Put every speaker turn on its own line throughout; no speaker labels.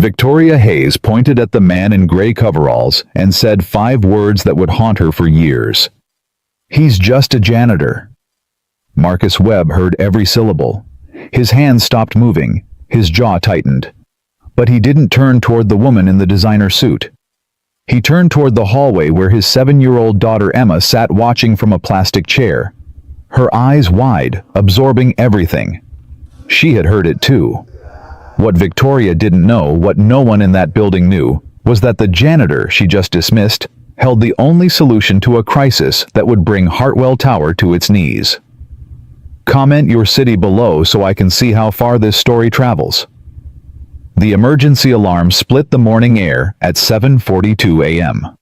Victoria Hayes pointed at the man in gray coveralls and said 5 words that would haunt her for years. "He's just a janitor." Marcus Webb heard every syllable. His hands stopped moving, his jaw tightened. But he didn't turn toward the woman in the designer suit. He turned toward the hallway where his 7-year-old daughter Emma sat watching from a plastic chair, her eyes wide, absorbing everything. She had heard it too. What Victoria didn't know, what no one in that building knew, was that the janitor she just dismissed held the only solution to a crisis that would bring Hartwell Tower to its knees. Comment your city below so I can see how far this story travels. The emergency alarm split the morning air at 7:42 a.m.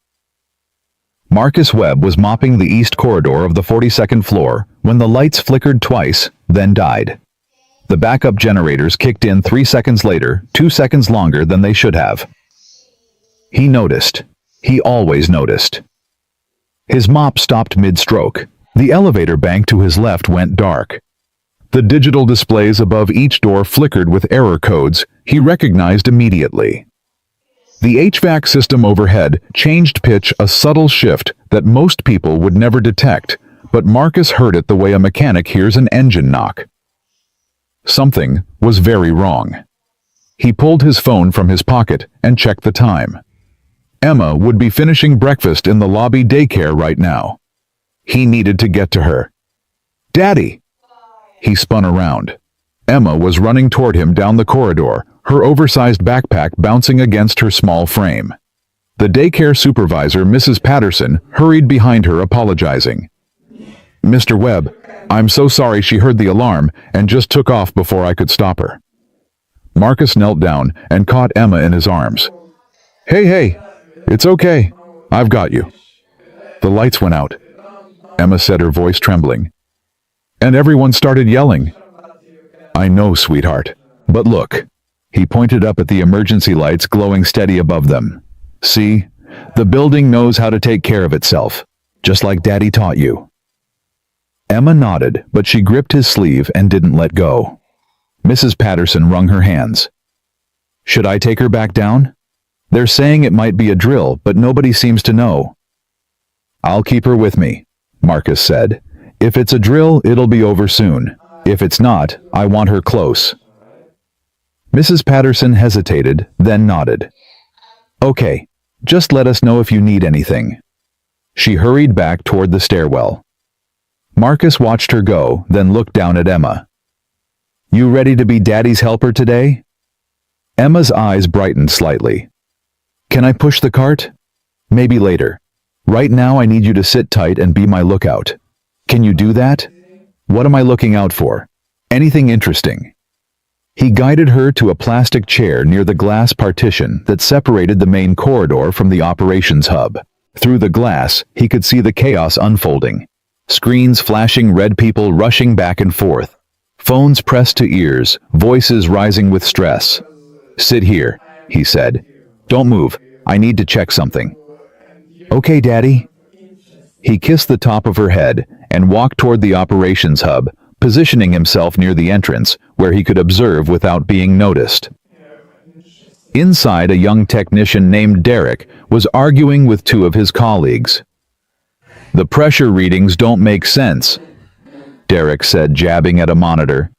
Marcus Webb was mopping the east corridor of the 42nd floor when the lights flickered twice, then died. The backup generators kicked in 3 seconds later, 2 seconds longer than they should have. He noticed. He always noticed. His mop stopped mid-stroke. The elevator bank to his left went dark. The digital displays above each door flickered with error codes he recognized immediately. The HVAC system overhead changed pitch, a subtle shift that most people would never detect, but Marcus heard it the way a mechanic hears an engine knock. Something was very wrong. He pulled his phone from his pocket and checked the time. Emma would be finishing breakfast in the lobby daycare right now. He needed to get to her. "Daddy!" He spun around. Emma was running toward him down the corridor, her oversized backpack bouncing against her small frame. The daycare supervisor, Mrs. Patterson, hurried behind her, apologizing. "Mr. Webb, I'm so sorry she heard the alarm and just took off before I could stop her." Marcus knelt down and caught Emma in his arms. Hey, it's okay. I've got you." The lights went out, Emma said, her voice trembling. "And everyone started yelling." "I know, sweetheart. But look." He pointed up at the emergency lights glowing steady above them. "See? The building knows how to take care of itself, just like Daddy taught you." Emma nodded, but she gripped his sleeve and didn't let go. Mrs. Patterson wrung her hands. "Should I take her back down? They're saying it might be a drill, but nobody seems to know." "I'll keep her with me," Marcus said. "If it's a drill, it'll be over soon. If it's not, I want her close." Mrs. Patterson hesitated, then nodded. "Okay, just let us know if you need anything." She hurried back toward the stairwell. Marcus watched her go, then looked down at Emma. "You ready to be Daddy's helper today?" Emma's eyes brightened slightly. "Can I push the cart?" "Maybe later. Right now I need you to sit tight and be my lookout." "Can you do that?" "What am I looking out for?" "Anything interesting." He guided her to a plastic chair near the glass partition that separated the main corridor from the operations hub. Through the glass, he could see the chaos unfolding. Screens flashing, red, people rushing back and forth. Phones pressed to ears, voices rising with stress. "Sit here," he said. "Don't move. I need to check something." "Okay, Daddy." He kissed the top of her head and walked toward the operations hub, positioning himself near the entrance where he could observe without being noticed. Inside, a young technician named Derek was arguing with 2 of his colleagues. "The pressure readings don't make sense," Derek said, jabbing at a monitor.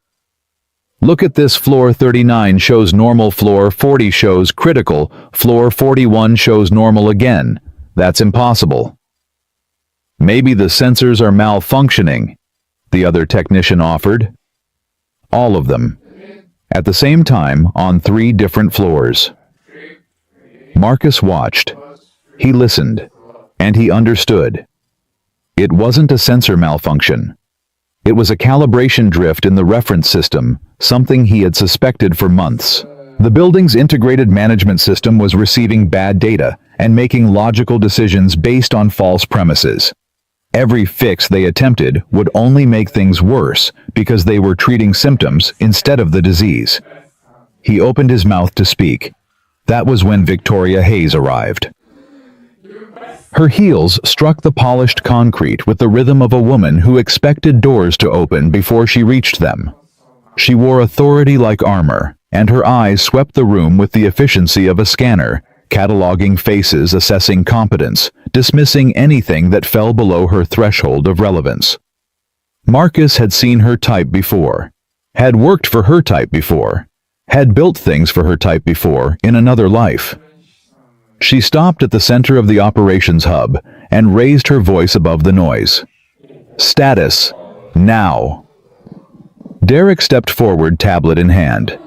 "Look at this, floor 39 shows normal, floor 40 shows critical, floor 41 shows normal again. That's impossible." "Maybe the sensors are malfunctioning," the other technician offered. "All of them. At the same time, on 3 different floors." Marcus watched. He listened. And he understood. It wasn't a sensor malfunction. It was a calibration drift in the reference system, something he had suspected for months. The building's integrated management system was receiving bad data and making logical decisions based on false premises. Every fix they attempted would only make things worse because they were treating symptoms instead of the disease. He opened his mouth to speak. That was when Victoria Hayes arrived. Her heels struck the polished concrete with the rhythm of a woman who expected doors to open before she reached them. She wore authority like armor, and her eyes swept the room with the efficiency of a scanner, cataloging faces, assessing competence, dismissing anything that fell below her threshold of relevance. Marcus had seen her type before, had worked for her type before, had built things for her type before in another life. She stopped at the center of the operations hub and raised her voice above the noise. Status, now. Derek stepped forward, tablet in hand.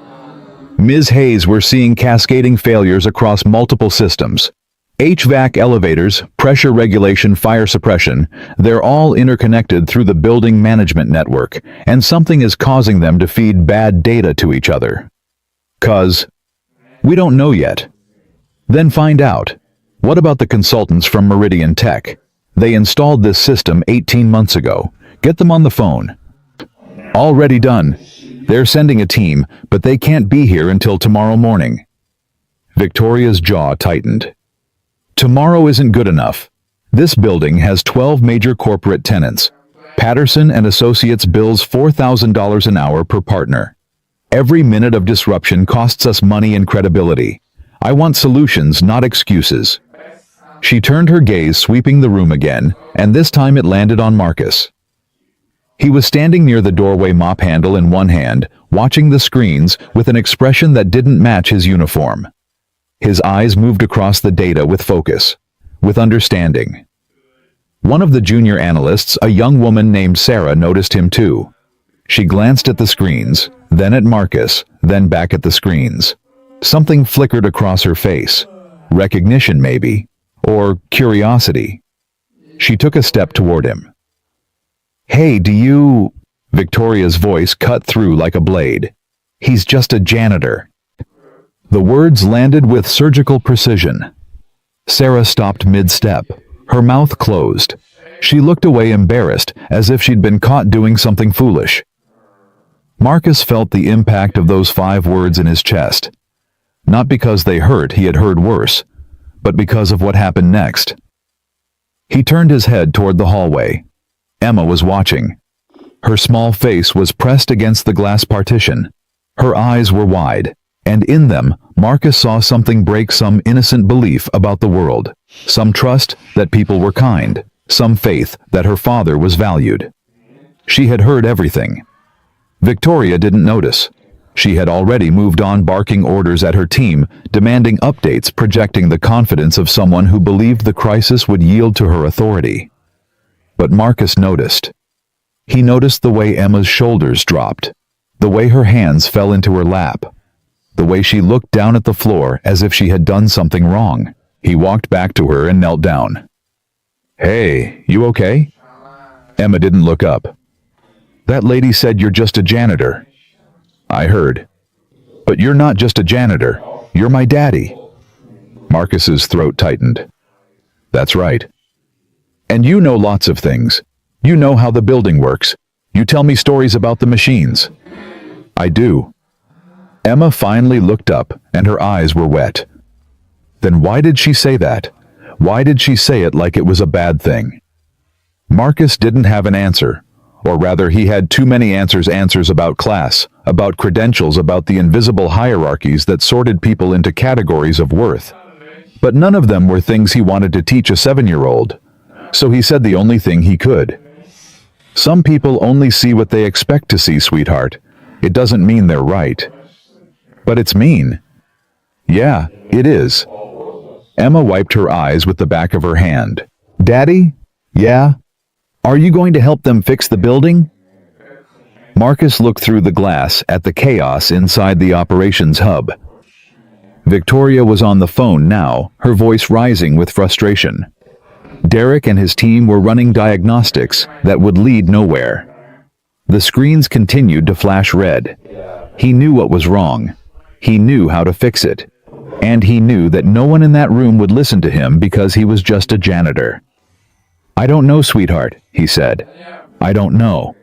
Ms. Hayes, we're seeing cascading failures across multiple systems. HVAC elevators, pressure regulation, fire suppression, they're all interconnected through the building management network, and something is causing them to feed bad data to each other. We don't know yet. Then find out. What about the consultants from Meridian Tech? They installed this system 18 months ago. Get them on the phone. Already done. They're sending a team, but they can't be here until tomorrow morning. Victoria's jaw tightened. Tomorrow isn't good enough. This building has 12 major corporate tenants. Patterson and Associates bills $4,000 an hour per partner. Every minute of disruption costs us money and credibility. I want solutions, not excuses. She turned her gaze, sweeping the room again, and this time it landed on Marcus. He was standing near the doorway, mop handle in one hand, watching the screens with an expression that didn't match his uniform. His eyes moved across the data with focus, with understanding. One of the junior analysts, a young woman named Sarah, noticed him too. She glanced at the screens, then at Marcus, then back at the screens. Something flickered across her face. Recognition, maybe, or curiosity. She took a step toward him. Hey, do you... Victoria's voice cut through like a blade. He's just a janitor. The words landed with surgical precision. Sarah stopped mid-step, her mouth closed. She looked away, embarrassed, as if she'd been caught doing something foolish. Marcus felt the impact of those 5 words in his chest. Not because they hurt, he had heard worse, but because of what happened next. He turned his head toward the hallway. Emma was watching. Her small face was pressed against the glass partition. Her eyes were wide, and in them, Marcus saw something break, some innocent belief about the world, some trust that people were kind, some faith that her father was valued. She had heard everything. Victoria didn't notice. She had already moved on, barking orders at her team, demanding updates, projecting the confidence of someone who believed the crisis would yield to her authority. But Marcus noticed. He noticed the way Emma's shoulders dropped, the way her hands fell into her lap, the way she looked down at the floor as if she had done something wrong. He walked back to her and knelt down. Hey, you okay? Emma didn't look up. That lady said you're just a janitor. I heard. But you're not just a janitor. You're my daddy. Marcus's throat tightened. That's right. And you know lots of things. You know how the building works. You tell me stories about the machines. I do. Emma finally looked up, and her eyes were wet. Then why did she say that? Why did she say it like it was a bad thing? Marcus didn't have an answer. Or rather, he had too many answers about class, about credentials, about the invisible hierarchies that sorted people into categories of worth. But none of them were things he wanted to teach a 7-year-old. So he said the only thing he could. Some people only see what they expect to see, sweetheart. It doesn't mean they're right. But it's mean. Yeah, it is. Emma wiped her eyes with the back of her hand. Daddy? Yeah? Are you going to help them fix the building? Marcus looked through the glass at the chaos inside the operations hub. Victoria was on the phone now, her voice rising with frustration. Derek and his team were running diagnostics that would lead nowhere. The screens continued to flash red. He knew what was wrong. He knew how to fix it. And he knew that no one in that room would listen to him because he was just a janitor. I don't know, sweetheart, he said. I don't know.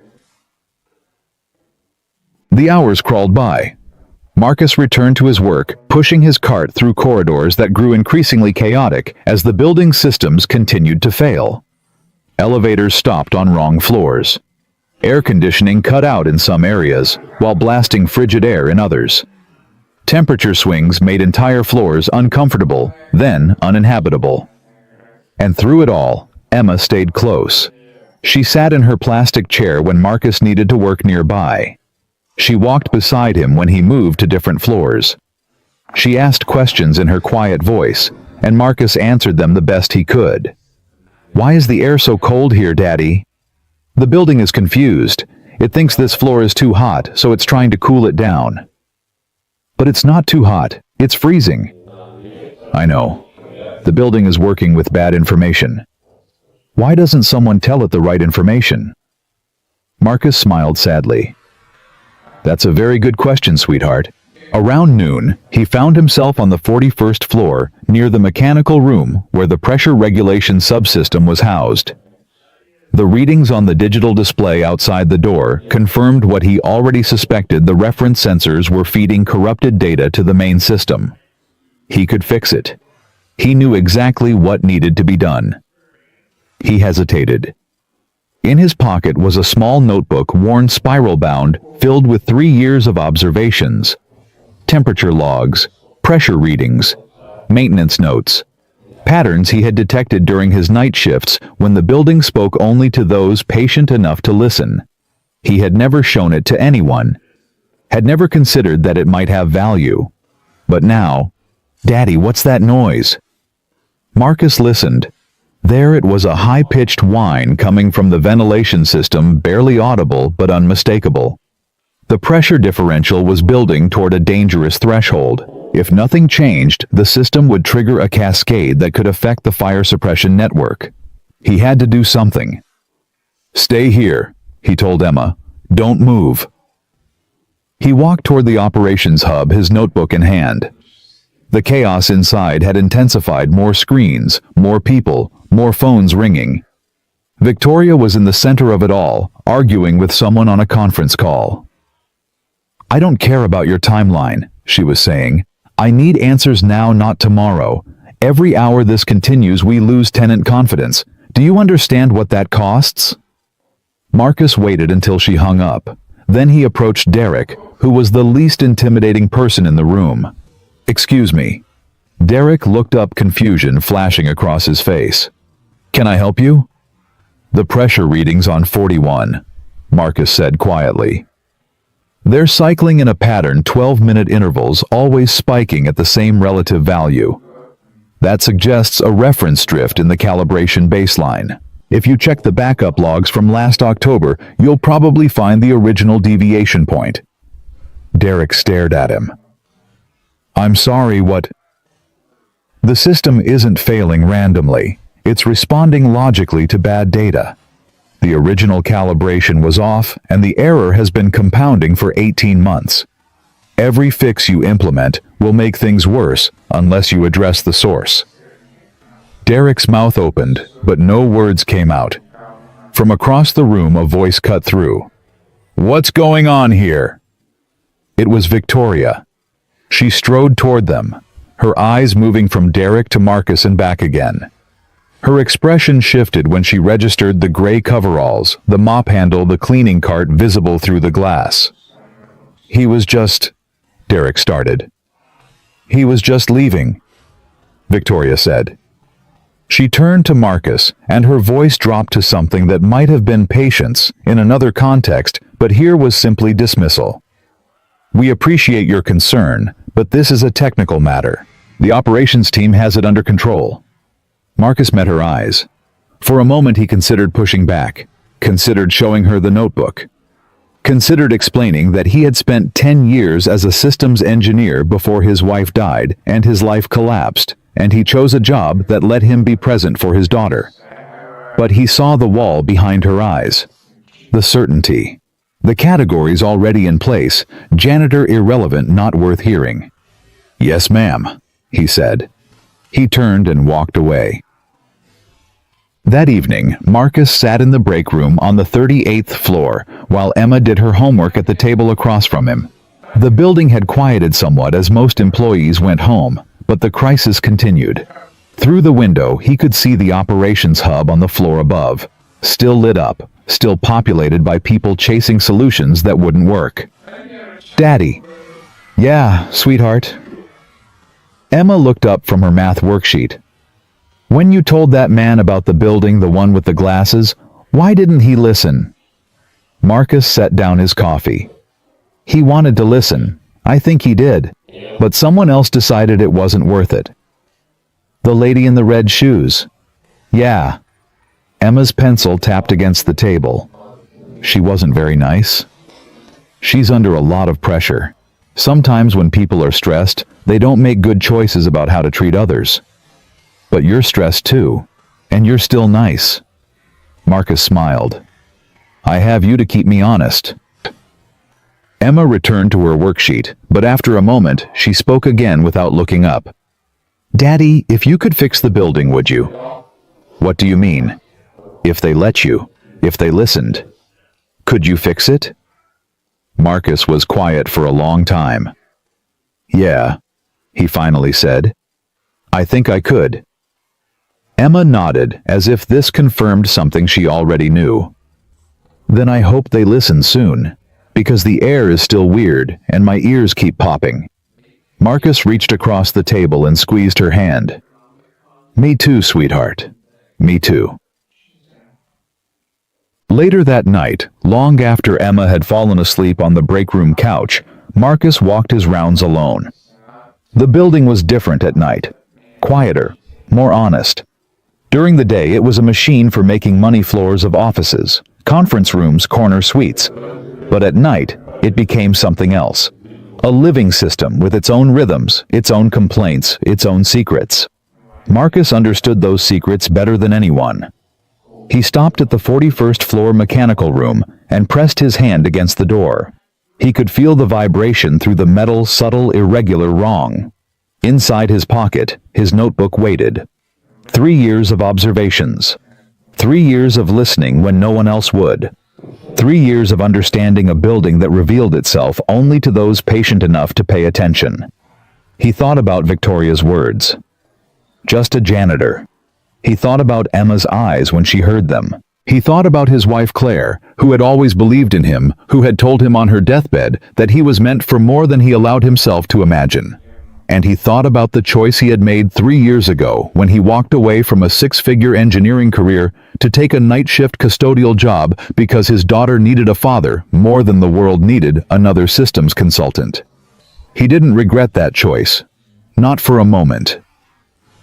The hours crawled by. Marcus returned to his work, pushing his cart through corridors that grew increasingly chaotic as the building's systems continued to fail. Elevators stopped on wrong floors. Air conditioning cut out in some areas, while blasting frigid air in others. Temperature swings made entire floors uncomfortable, then uninhabitable. And through it all, Emma stayed close. She sat in her plastic chair when Marcus needed to work nearby. She walked beside him when he moved to different floors. She asked questions in her quiet voice, and Marcus answered them the best he could. "Why is the air so cold here, Daddy?" "The building is confused. It thinks this floor is too hot, so it's trying to cool it down." "But it's not too hot. It's freezing." "I know. The building is working with bad information." "Why doesn't someone tell it the right information?" Marcus smiled sadly. "That's a very good question, sweetheart." Around noon, he found himself on the 41st floor, near the mechanical room where the pressure regulation subsystem was housed. The readings on the digital display outside the door confirmed what he already suspected: the reference sensors were feeding corrupted data to the main system. He could fix it. He knew exactly what needed to be done. He hesitated. In his pocket was a small notebook, worn spiral-bound, filled with 3 years of observations. Temperature logs, pressure readings, maintenance notes, patterns he had detected during his night shifts when the building spoke only to those patient enough to listen. He had never shown it to anyone, had never considered that it might have value. But now, "Daddy, what's that noise?" Marcus listened. There it was, a high-pitched whine coming from the ventilation system, barely audible but unmistakable. The pressure differential was building toward a dangerous threshold. If nothing changed, the system would trigger a cascade that could affect the fire suppression network. He had to do something. "Stay here," he told Emma. "Don't move." He walked toward the operations hub, his notebook in hand. The chaos inside had intensified. More screens, more people, more phones ringing. Victoria was in the center of it all, arguing with someone on a conference call. "I don't care about your timeline," she was saying. "I need answers now, not tomorrow. Every hour this continues, we lose tenant confidence. Do you understand what that costs?" Marcus waited until she hung up. Then he approached Derek, who was the least intimidating person in the room. "Excuse me." Derek looked up, confusion flashing across his face. "Can I help you?" "The pressure readings on 41, Marcus said quietly. "They're cycling in a pattern, 12-minute intervals, always spiking at the same relative value. That suggests a reference drift in the calibration baseline. If you check the backup logs from last October, you'll probably find the original deviation point." Derek stared at him. "I'm sorry, what?" "The system isn't failing randomly. It's responding logically to bad data. The original calibration was off, and the error has been compounding for 18 months. Every fix you implement will make things worse unless you address the source." Derek's mouth opened, but no words came out. From across the room, a voice cut through. "What's going on here?" It was Victoria. She strode toward them, her eyes moving from Derek to Marcus and back again. Her expression shifted when she registered the gray coveralls, the mop handle, the cleaning cart visible through the glass. "He was just..." Derek started. "He was just leaving," Victoria said. She turned to Marcus, and her voice dropped to something that might have been patience in another context, but here was simply dismissal. "We appreciate your concern, but this is a technical matter. The operations team has it under control." Marcus met her eyes. For a moment he considered pushing back, considered showing her the notebook, considered explaining that he had spent 10 years as a systems engineer before his wife died and his life collapsed, and he chose a job that let him be present for his daughter. But he saw the wall behind her eyes. The certainty. The categories already in place, janitor irrelevant, not worth hearing. "Yes, ma'am," he said. He turned and walked away. That evening, Marcus sat in the break room on the 38th floor, while Emma did her homework at the table across from him. The building had quieted somewhat as most employees went home, but the crisis continued. Through the window, he could see the operations hub on the floor above, still lit up, still populated by people chasing solutions that wouldn't work. "Daddy." Yeah, sweetheart. Emma looked up from her math worksheet. When you told that man about the building, the one with the glasses, why didn't he listen? Marcus set down his coffee. He wanted to listen. I think he did. But someone else decided it wasn't worth it. The lady in the red shoes. Yeah. Emma's pencil tapped against the table. She wasn't very nice. She's under a lot of pressure. Sometimes when people are stressed, they don't make good choices about how to treat others. But you're stressed too, and you're still nice. Marcus smiled. I have you to keep me honest. Emma returned to her worksheet, but after a moment, she spoke again without looking up. Daddy, if you could fix the building, would you? What do you mean? If they let you, if they listened. Could you fix it? Marcus was quiet for a long time. Yeah, he finally said. I think I could. Emma nodded, as if this confirmed something she already knew. Then I hope they listen soon, because the air is still weird and my ears keep popping. Marcus reached across the table and squeezed her hand. Me too, sweetheart. Me too. Later that night, long after Emma had fallen asleep on the break room couch, Marcus walked his rounds alone. The building was different at night. Quieter, more honest. During the day, it was a machine for making money floors of offices, conference rooms, corner suites. But at night, it became something else. A living system with its own rhythms, its own complaints, its own secrets. Marcus understood those secrets better than anyone. He stopped at the 41st floor mechanical room and pressed his hand against the door. He could feel the vibration through the metal, subtle, irregular wrong. Inside his pocket, his notebook waited. 3 years of observations. 3 years of listening when no one else would. 3 years of understanding a building that revealed itself only to those patient enough to pay attention. He thought about Victoria's words. Just a janitor. He thought about Emma's eyes when she heard them. He thought about his wife Claire, who had always believed in him, who had told him on her deathbed that he was meant for more than he allowed himself to imagine. And he thought about the choice he had made 3 years ago when he walked away from a 6-figure engineering career to take a night shift custodial job because his daughter needed a father more than the world needed another systems consultant. He didn't regret that choice. Not for a moment.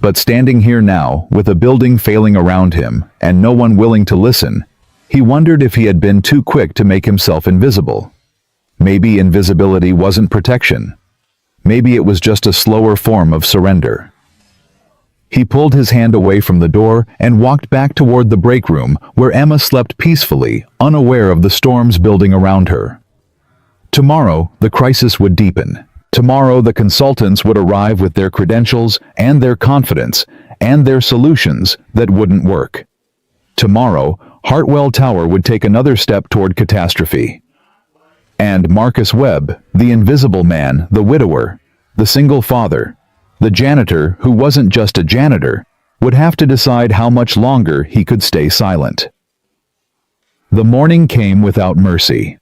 But standing here now, with a building failing around him and no one willing to listen, he wondered if he had been too quick to make himself invisible. Maybe invisibility wasn't protection. Maybe it was just a slower form of surrender. He pulled his hand away from the door and walked back toward the break room where Emma slept peacefully, unaware of the storms building around her. Tomorrow, the crisis would deepen. Tomorrow, the consultants would arrive with their credentials and their confidence and their solutions that wouldn't work. Tomorrow, Hartwell Tower would take another step toward catastrophe. And Marcus Webb, the invisible man, the widower, the single father, the janitor who wasn't just a janitor, would have to decide how much longer he could stay silent. The morning came without mercy.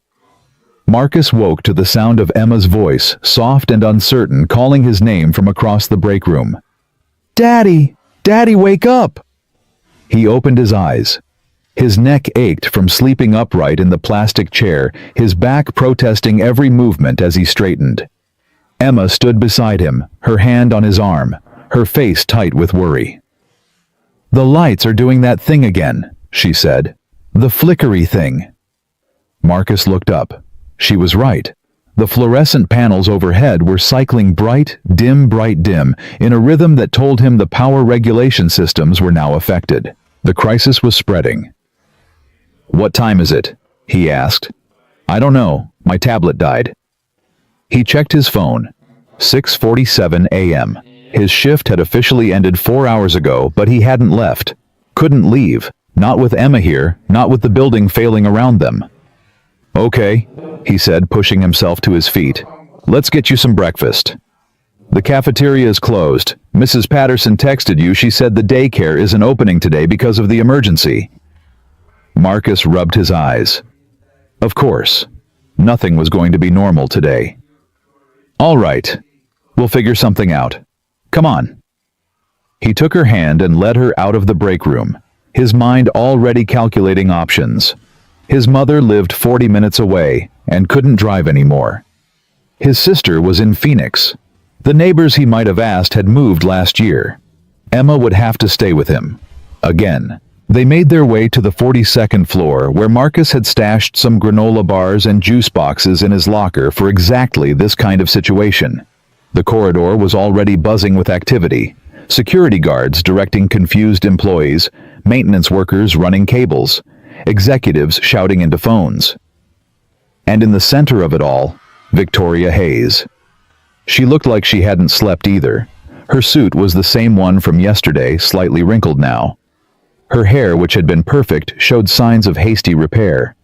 Marcus woke to the sound of Emma's voice, soft and uncertain, calling his name from across the break room. "Daddy! Daddy, wake up!" He opened his eyes. His neck ached from sleeping upright in the plastic chair, his back protesting every movement as he straightened. Emma stood beside him, her hand on his arm, her face tight with worry. "The lights are doing that thing again," she said. "The flickery thing." Marcus looked up. She was right. The fluorescent panels overhead were cycling bright, dim, in a rhythm that told him the power regulation systems were now affected. The crisis was spreading. "What time is it?" he asked. "I don't know. My tablet died." He checked his phone. 6:47 a.m. His shift had officially ended 4 hours ago, but he hadn't left. Couldn't leave. Not with Emma here, not with the building failing around them. "Okay," he said, pushing himself to his feet. "Let's get you some breakfast." "The cafeteria is closed. Mrs. Patterson texted you. She said the daycare isn't opening today because of the emergency." Marcus rubbed his eyes. Of course. Nothing was going to be normal today. All right. We'll figure something out. Come on. He took her hand and led her out of the break room, his mind already calculating options. His mother lived 40 minutes away and couldn't drive anymore. His sister was in Phoenix. The neighbors he might have asked had moved last year. Emma would have to stay with him. Again. They made their way to the 42nd floor where Marcus had stashed some granola bars and juice boxes in his locker for exactly this kind of situation. The corridor was already buzzing with activity. Security guards directing confused employees, maintenance workers running cables, executives shouting into phones. And in the center of it all, Victoria Hayes. She looked like she hadn't slept either. Her suit was the same one from yesterday, slightly wrinkled now. Her hair, which had been perfect, showed signs of hasty repair.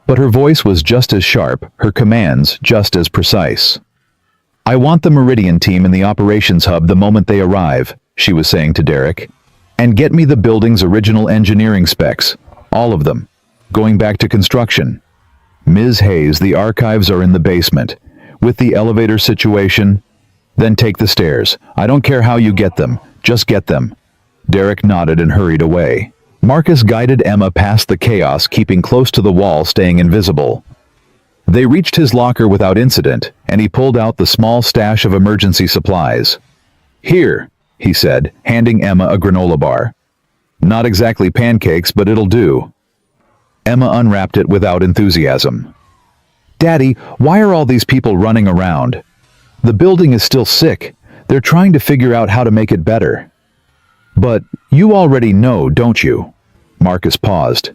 But her voice was just as sharp, her commands just as precise. "I want the Meridian team in the operations hub the moment they arrive," she was saying to Derek. "And get me the building's original engineering specs. All of them. Going back to construction. Ms. Hayes, the archives are in the basement. With the elevator situation, then take the stairs. I don't care how you get them. Just get them." Derek nodded and hurried away. Marcus guided Emma past the chaos, keeping close to the wall, staying invisible. They reached his locker without incident, and he pulled out the small stash of emergency supplies. "Here," he said, handing Emma a granola bar. "Not exactly pancakes, but it'll do." Emma unwrapped it without enthusiasm. "Daddy, why are all these people running around? The building is still sick. They're trying to figure out how to make it better." "But you already know, don't you?" Marcus paused.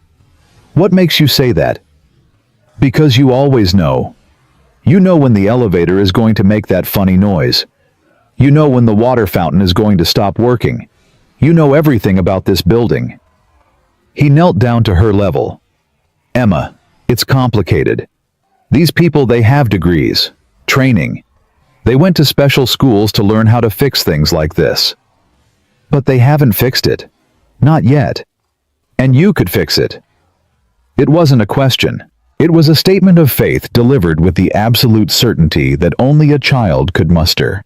"What makes you say that?" "Because you always know. You know when the elevator is going to make that funny noise. You know when the water fountain is going to stop working. You know everything about this building." He knelt down to her level. "Emma, it's complicated. These people, they have degrees, training. They went to special schools to learn how to fix things like this. But they haven't fixed it. Not yet. And you could fix it." It wasn't a question. It was a statement of faith delivered with the absolute certainty that only a child could muster.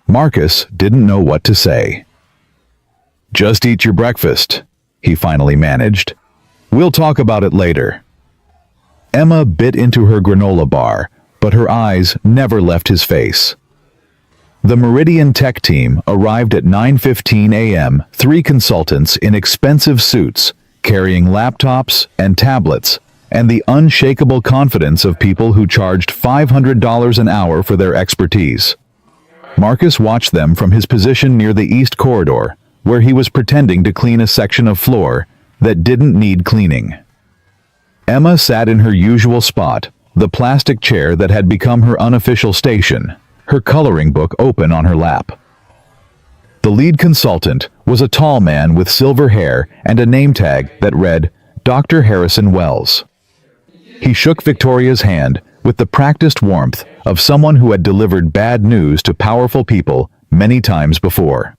Marcus didn't know what to say. "Just eat your breakfast," he finally managed. "We'll talk about it later." Emma bit into her granola bar, but her eyes never left his face. The Meridian Tech team arrived at 9:15 a.m., 3 consultants in expensive suits, carrying laptops and tablets, and the unshakable confidence of people who charged $500 an hour for their expertise. Marcus watched them from his position near the east corridor, where he was pretending to clean a section of floor that didn't need cleaning. Emma sat in her usual spot, the plastic chair that had become her unofficial station, her coloring book open on her lap. The lead consultant was a tall man with silver hair and a name tag that read, Dr. Harrison Wells. He shook Victoria's hand with the practiced warmth of someone who had delivered bad news to powerful people many times before.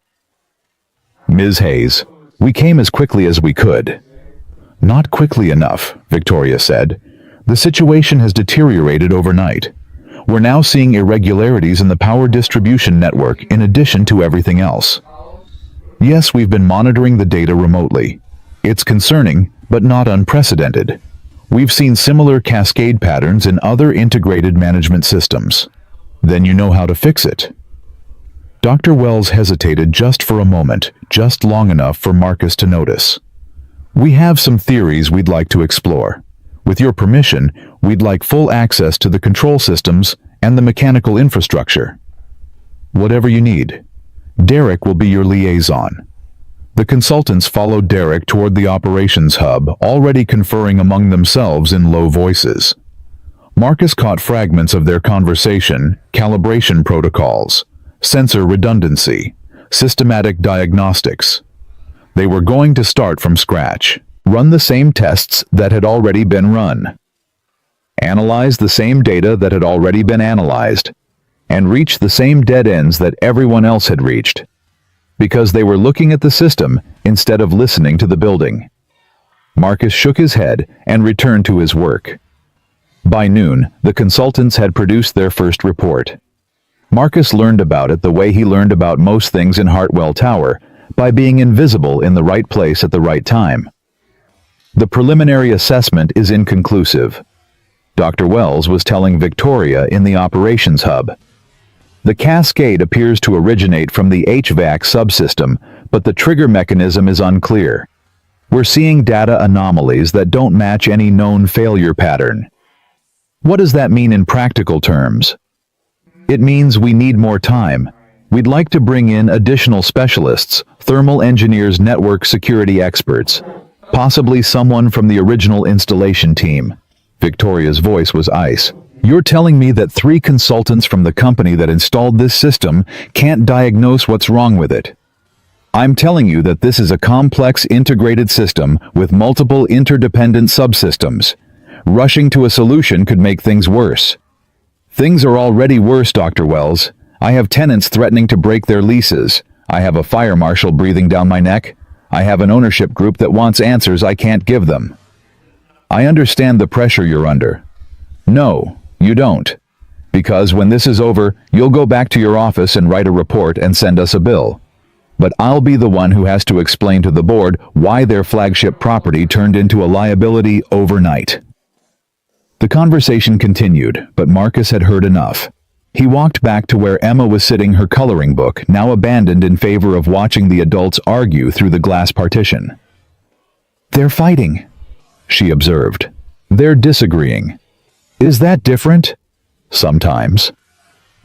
"Ms. Hayes, we came as quickly as we could." "Not quickly enough," Victoria said. "The situation has deteriorated overnight. We're now seeing irregularities in the power distribution network in addition to everything else. Yes, we've been monitoring the data remotely. It's concerning, but not unprecedented. We've seen similar cascade patterns in other integrated management systems. Then you know how to fix it." Dr. Wells hesitated just for a moment, just long enough for Marcus to notice. "We have some theories we'd like to explore. With your permission, we'd like full access to the control systems and the mechanical infrastructure." "Whatever you need. Derek will be your liaison." The consultants followed Derek toward the operations hub, already conferring among themselves in low voices. Marcus caught fragments of their conversation: calibration protocols, sensor redundancy, systematic diagnostics. They were going to start from scratch, run the same tests that had already been run, analyze the same data that had already been analyzed, and reach the same dead ends that everyone else had reached, because they were looking at the system instead of listening to the building. Marcus shook his head and returned to his work. By noon, the consultants had produced their first report. Marcus learned about it the way he learned about most things in Hartwell Tower, by being invisible in the right place at the right time. The preliminary assessment is inconclusive. Dr. Wells was telling Victoria in the operations hub. The cascade appears to originate from the HVAC subsystem, but the trigger mechanism is unclear. We're seeing data anomalies that don't match any known failure pattern. What does that mean in practical terms? It means we need more time. We'd like to bring in additional specialists, thermal engineers, network security experts, possibly someone from the original installation team. Victoria's voice was ice. You're telling me that 3 consultants from the company that installed this system can't diagnose what's wrong with it? I'm telling you that this is a complex integrated system with multiple interdependent subsystems. Rushing to a solution could make things worse. Things are already worse, Dr. Wells. I have tenants threatening to break their leases. I have a fire marshal breathing down my neck. I have an ownership group that wants answers I can't give them. I understand the pressure you're under. No, you don't. Because when this is over, you'll go back to your office and write a report and send us a bill. But I'll be the one who has to explain to the board why their flagship property turned into a liability overnight. The conversation continued, but Marcus had heard enough. He walked back to where Emma was sitting, her coloring book now abandoned in favor of watching the adults argue through the glass partition. They're fighting, she observed. They're disagreeing. Is that different? Sometimes.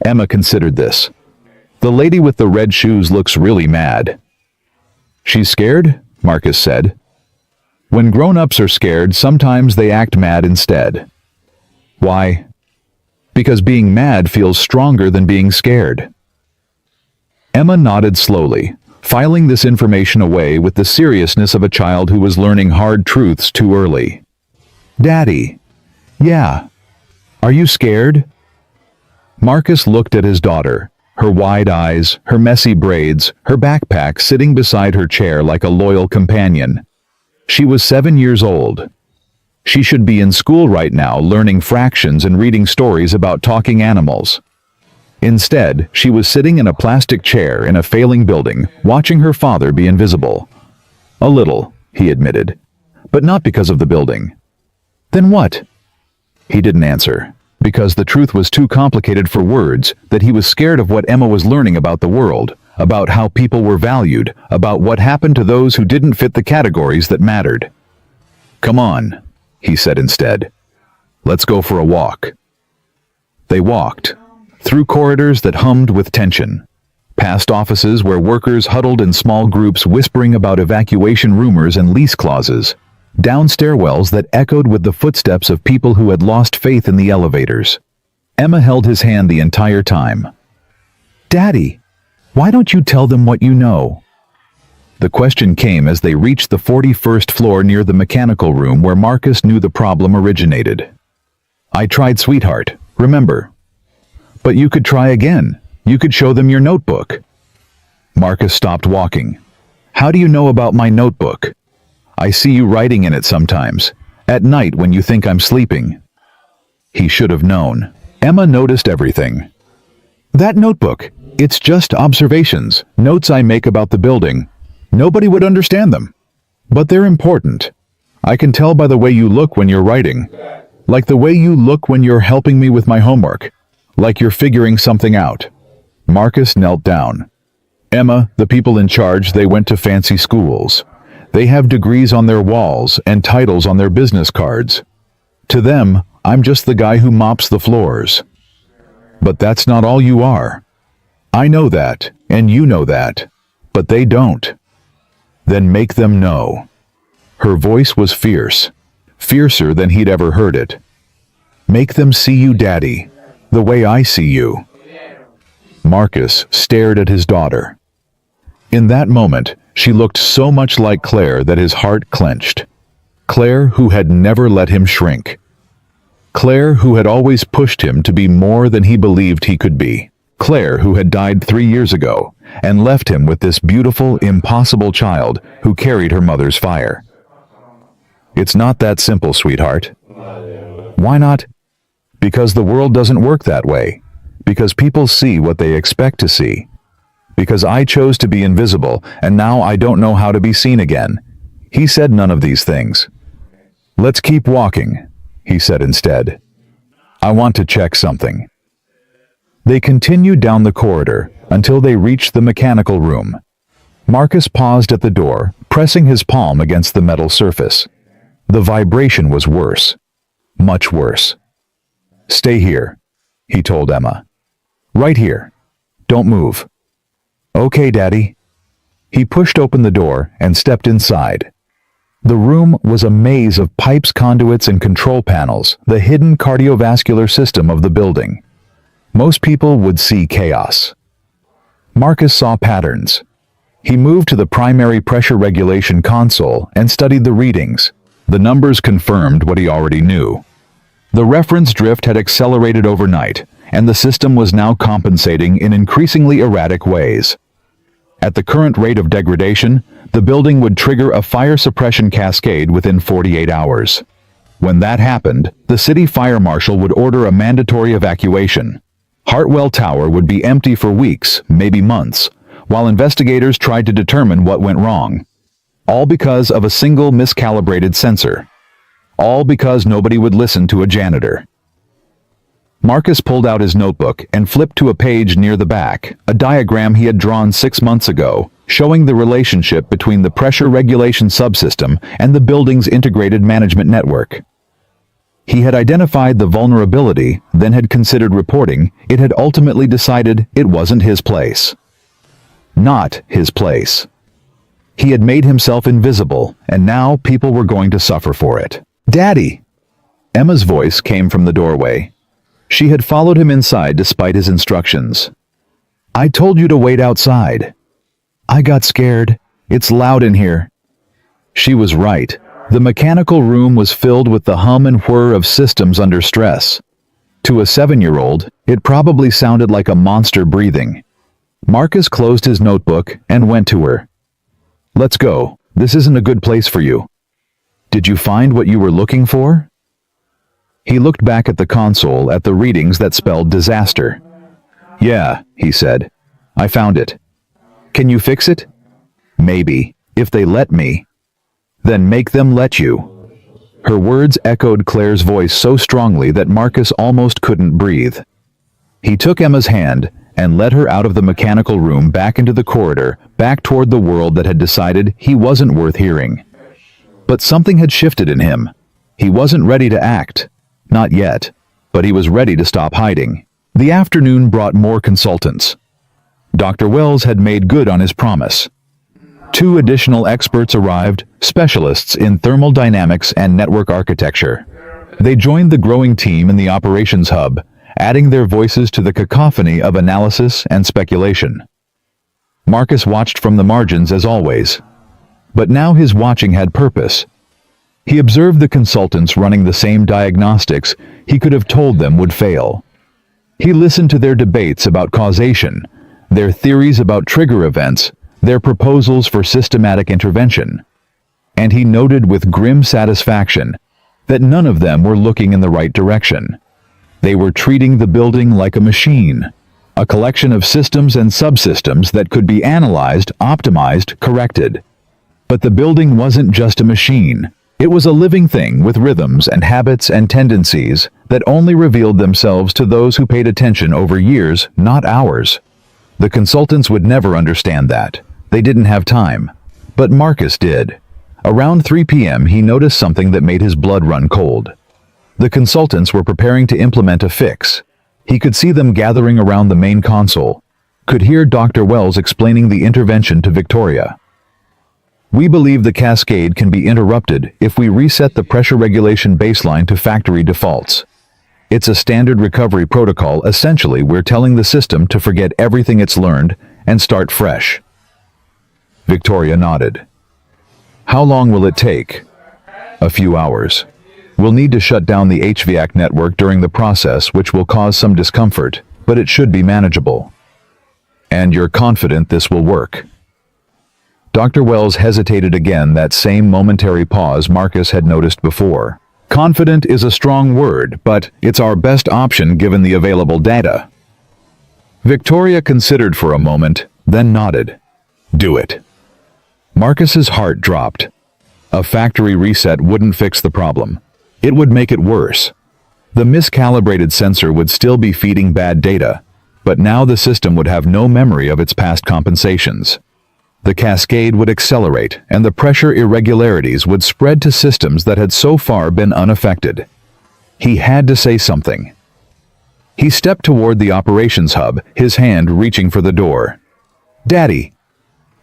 Emma considered this. The lady with the red shoes looks really mad. She's scared? Marcus said. When grown-ups are scared, sometimes they act mad instead. Why? Because being mad feels stronger than being scared. Emma nodded slowly, filing this information away with the seriousness of a child who was learning hard truths too early. Daddy. Yeah. Are you scared? Marcus looked at his daughter, her wide eyes, her messy braids, her backpack sitting beside her chair like a loyal companion. She was 7 years old. She should be in school right now learning fractions and reading stories about talking animals. Instead, she was sitting in a plastic chair in a failing building, watching her father be invisible. A little, he admitted, but not because of the building. Then what? He didn't answer, because the truth was too complicated for words, that he was scared of what Emma was learning about the world, about how people were valued, about what happened to those who didn't fit the categories that mattered. Come on, he said instead. Let's go for a walk. They walked, through corridors that hummed with tension, past offices where workers huddled in small groups whispering about evacuation rumors and lease clauses, down stairwells that echoed with the footsteps of people who had lost faith in the elevators. Emma held his hand the entire time. Daddy, why don't you tell them what you know? The question came as they reached the 41st floor near the mechanical room where Marcus knew the problem originated. I tried, sweetheart, remember? But you could try again. You could show them your notebook. Marcus stopped walking. How do you know about my notebook? I see you writing in it sometimes, at night when you think I'm sleeping. He should have known. Emma noticed everything. That notebook, it's just observations, notes I make about the building. Nobody would understand them. But they're important. I can tell by the way you look when you're writing. Like the way you look when you're helping me with my homework. Like you're figuring something out. Marcus knelt down. Emma, the people in charge, they went to fancy schools. They have degrees on their walls and titles on their business cards. To them, I'm just the guy who mops the floors. But that's not all you are. I know that, and you know that. But they don't. Then make them know. Her voice was fierce, fiercer than he'd ever heard it. Make them see you, Daddy, the way I see you. Marcus stared at his daughter. In that moment, she looked so much like Claire that his heart clenched. Claire who had never let him shrink. Claire who had always pushed him to be more than he believed he could be. Claire who had died 3 years ago and left him with this beautiful, impossible child who carried her mother's fire. It's not that simple, sweetheart. Why not? Because the world doesn't work that way. Because people see what they expect to see. Because I chose to be invisible, and now I don't know how to be seen again. He said none of these things. Let's keep walking, he said instead. I want to check something. They continued down the corridor until they reached the mechanical room. Marcus paused at the door, pressing his palm against the metal surface. The vibration was worse. Much worse. Stay here, he told Emma. Right here. Don't move. Okay, Daddy. He pushed open the door and stepped inside. The room was a maze of pipes, conduits, and control panels, the hidden cardiovascular system of the building. Most people would see chaos. Marcus saw patterns. He moved to the primary pressure regulation console and studied the readings. The numbers confirmed what he already knew. The reference drift had accelerated overnight, and the system was now compensating in increasingly erratic ways. At the current rate of degradation, the building would trigger a fire suppression cascade within 48 hours. When that happened, the city fire marshal would order a mandatory evacuation. Hartwell Tower would be empty for weeks, maybe months, while investigators tried to determine what went wrong. All because of a single miscalibrated sensor. All because nobody would listen to a janitor. Marcus pulled out his notebook and flipped to a page near the back, a diagram he had drawn 6 months ago, showing the relationship between the pressure regulation subsystem and the building's integrated management network. He had identified the vulnerability, then had considered reporting. It had ultimately decided it wasn't his place. Not his place. He had made himself invisible, and now people were going to suffer for it. Daddy! Emma's voice came from the doorway. She had followed him inside despite his instructions. I told you to wait outside. I got scared. It's loud in here. She was right. The mechanical room was filled with the hum and whir of systems under stress. To a 7-year-old, it probably sounded like a monster breathing. Marcus closed his notebook and went to her. Let's go. This isn't a good place for you. Did you find what you were looking for? He looked back at the console at the readings that spelled disaster. Yeah, he said. I found it. Can you fix it? Maybe, if they let me. Then make them let you. Her words echoed Claire's voice so strongly that Marcus almost couldn't breathe. He took Emma's hand and led her out of the mechanical room back into the corridor, back toward the world that had decided he wasn't worth hearing. But something had shifted in him. He wasn't ready to act. Not yet. But he was ready to stop hiding. The afternoon brought more consultants. Dr. Wells had made good on his promise. 2 additional experts arrived, specialists in thermal dynamics and network architecture. They joined the growing team in the operations hub, adding their voices to the cacophony of analysis and speculation. Marcus watched from the margins as always. But now his watching had purpose. He observed the consultants running the same diagnostics he could have told them would fail. He listened to their debates about causation, their theories about trigger events, their proposals for systematic intervention. And he noted with grim satisfaction that none of them were looking in the right direction. They were treating the building like a machine, a collection of systems and subsystems that could be analyzed, optimized, corrected. But the building wasn't just a machine. It was a living thing with rhythms and habits and tendencies that only revealed themselves to those who paid attention over years, not hours. The consultants would never understand that. They didn't have time. But Marcus did. Around 3 p.m. he noticed something that made his blood run cold. The consultants were preparing to implement a fix. He could see them gathering around the main console, could hear Dr. Wells explaining the intervention to Victoria. We believe the cascade can be interrupted if we reset the pressure regulation baseline to factory defaults. It's a standard recovery protocol. Essentially, we're telling the system to forget everything it's learned and start fresh. Victoria nodded. How long will it take? A few hours. We'll need to shut down the HVAC network during the process, which will cause some discomfort, but it should be manageable. And you're confident this will work? Dr. Wells hesitated again, that same momentary pause Marcus had noticed before. Confident is a strong word, but it's our best option given the available data. Victoria considered for a moment, then nodded. Do it. Marcus's heart dropped. A factory reset wouldn't fix the problem. It would make it worse. The miscalibrated sensor would still be feeding bad data, but now the system would have no memory of its past compensations. The cascade would accelerate, and the pressure irregularities would spread to systems that had so far been unaffected. He had to say something. He stepped toward the operations hub, his hand reaching for the door. "Daddy!"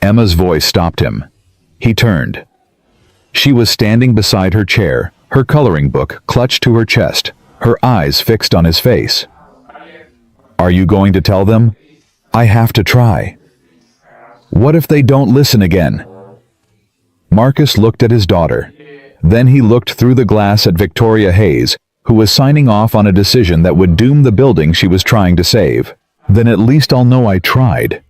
Emma's voice stopped him. He turned. She was standing beside her chair, her coloring book clutched to her chest, her eyes fixed on his face. "Are you going to tell them?" "I have to try." "What if they don't listen again?" Marcus looked at his daughter. Then he looked through the glass at Victoria Hayes, who was signing off on a decision that would doom the building she was trying to save. "Then at least I'll know I tried."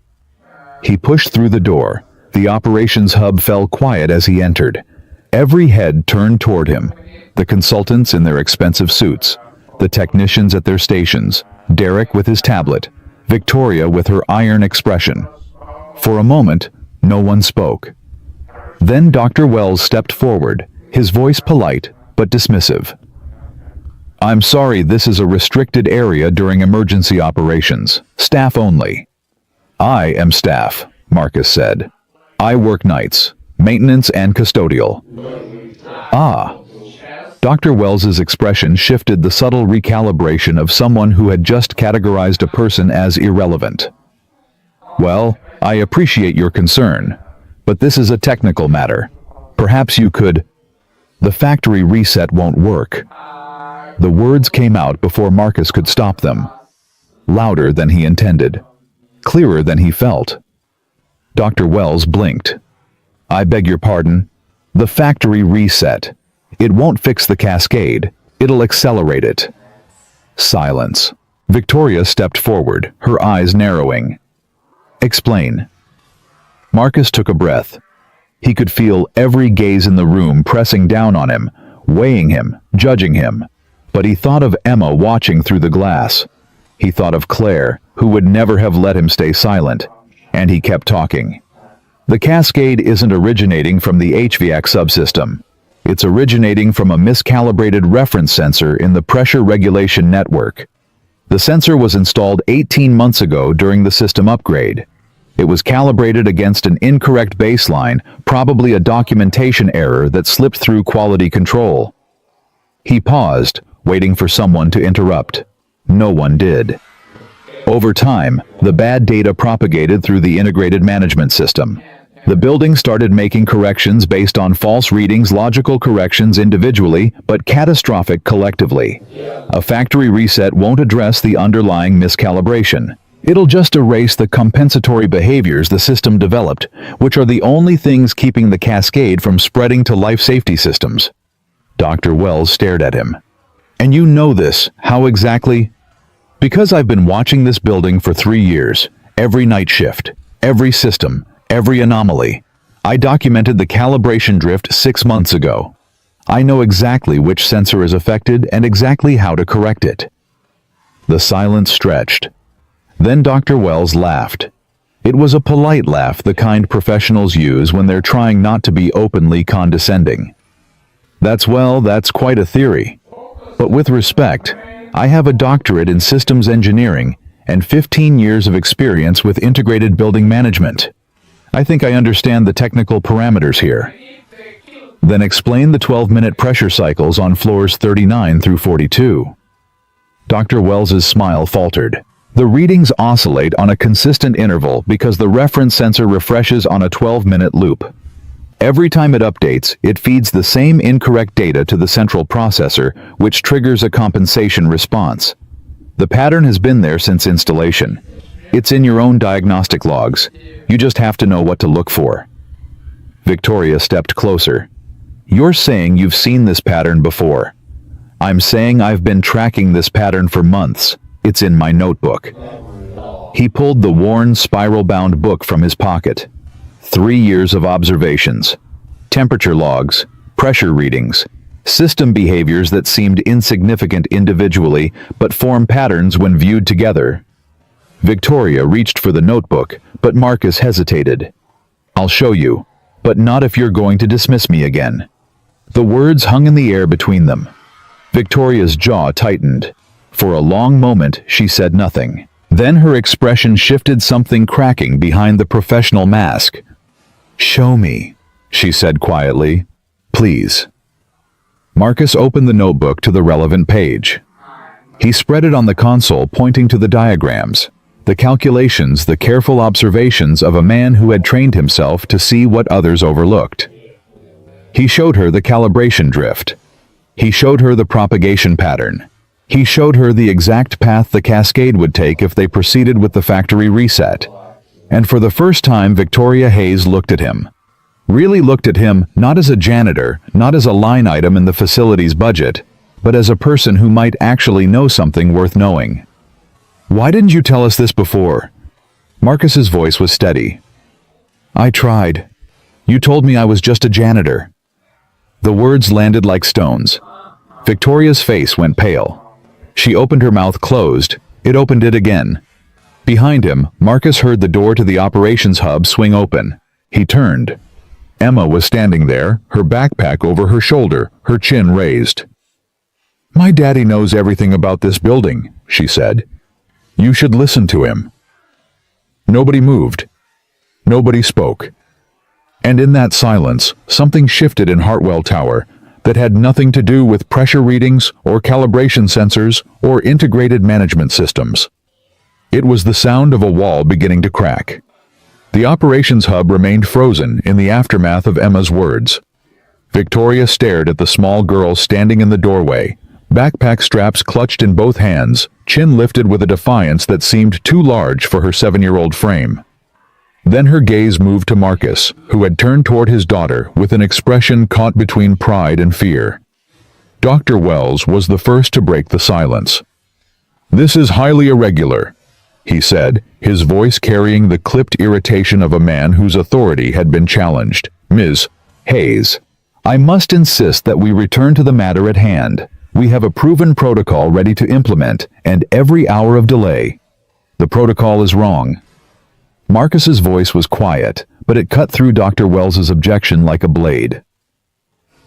He pushed through the door. The operations hub fell quiet as he entered. Every head turned toward him. The consultants in their expensive suits, the technicians at their stations, Derek with his tablet, Victoria with her iron expression. For a moment, no one spoke. Then Dr. Wells stepped forward, his voice polite but dismissive. "I'm sorry, this is a restricted area during emergency operations. Staff only." "I am staff," Marcus said. "I work nights, maintenance and custodial." "Ah." Dr. Wells's expression shifted, the subtle recalibration of someone who had just categorized a person as irrelevant. "Well, I appreciate your concern, but this is a technical matter. Perhaps you could—" "The factory reset won't work." The words came out before Marcus could stop them. Louder than he intended. Clearer than he felt. Dr. Wells blinked. "I beg your pardon? The factory reset. It won't fix the cascade. It'll accelerate it." Silence. Victoria stepped forward, her eyes narrowing. "Explain." Marcus took a breath. He could feel every gaze in the room pressing down on him, weighing him, judging him. But he thought of Emma watching through the glass. He thought of Claire, who would never have let him stay silent. And he kept talking. "The cascade isn't originating from the HVAC subsystem. It's originating from a miscalibrated reference sensor in the pressure regulation network. The sensor was installed 18 months ago during the system upgrade. It was calibrated against an incorrect baseline, probably a documentation error that slipped through quality control." He paused, waiting for someone to interrupt. No one did. Over time, the bad data propagated through the integrated management system. The building started making corrections based on false readings, logical corrections individually, but catastrophic collectively. A factory reset won't address the underlying miscalibration. It'll just erase the compensatory behaviors the system developed, which are the only things keeping the cascade from spreading to life safety systems. Dr. Wells stared at him. "And you know this, how exactly?" "Because I've been watching this building for 3 years, every night shift, every system, every anomaly. I documented the calibration drift 6 months ago. I know exactly which sensor is affected and exactly how to correct it." The silence stretched. Then Dr. Wells laughed. It was a polite laugh, the kind professionals use when they're trying not to be openly condescending. That's quite a theory. But with respect, I have a doctorate in systems engineering and 15 years of experience with integrated building management. I think I understand the technical parameters here. Then explain the 12-minute pressure cycles on floors 39 through 42. Dr. Wells's smile faltered. The readings oscillate on a consistent interval because the reference sensor refreshes on a 12-minute loop. Every time it updates, it feeds the same incorrect data to the central processor, which triggers a compensation response. The pattern has been there since installation. It's in your own diagnostic logs. You just have to know what to look for. Victoria stepped closer. "You're saying you've seen this pattern before." "I'm saying I've been tracking this pattern for months. It's in my notebook." He pulled the worn, spiral-bound book from his pocket. 3 years of observations. Temperature logs, pressure readings, system behaviors that seemed insignificant individually but form patterns when viewed together. Victoria reached for the notebook, but Marcus hesitated. "I'll show you, but not if you're going to dismiss me again." The words hung in the air between them. Victoria's jaw tightened. For a long moment, she said nothing. Then her expression shifted, something cracking behind the professional mask. "Show me," she said quietly. "Please." Marcus opened the notebook to the relevant page. He spread it on the console, pointing to the diagrams, the calculations, the careful observations of a man who had trained himself to see what others overlooked. He showed her the calibration drift. He showed her the propagation pattern. He showed her the exact path the cascade would take if they proceeded with the factory reset. And for the first time, Victoria Hayes looked at him. Really looked at him, not as a janitor, not as a line item in the facility's budget, but as a person who might actually know something worth knowing. "Why didn't you tell us this before?" Marcus's voice was steady. "I tried. You told me I was just a janitor." The words landed like stones. Victoria's face went pale. She opened her mouth closed. It opened it again. Behind him, Marcus heard the door to the operations hub swing open. He turned. Emma was standing there, her backpack over her shoulder, her chin raised. "My daddy knows everything about this building," she said. "You should listen to him." Nobody moved. Nobody spoke. And in that silence, something shifted in Hartwell Tower that had nothing to do with pressure readings or calibration sensors or integrated management systems. It was the sound of a wall beginning to crack. The operations hub remained frozen in the aftermath of Emma's words. Victoria stared at the small girl standing in the doorway, backpack straps clutched in both hands, chin lifted with a defiance that seemed too large for her 7-year-old frame. Then her gaze moved to Marcus, who had turned toward his daughter with an expression caught between pride and fear. Dr. Wells was the first to break the silence. "This is highly irregular," he said, his voice carrying the clipped irritation of a man whose authority had been challenged. "Ms. Hayes, I must insist that we return to the matter at hand. We have a proven protocol ready to implement, and every hour of delay. The protocol is wrong." Marcus's voice was quiet, but it cut through Dr. Wells's objection like a blade.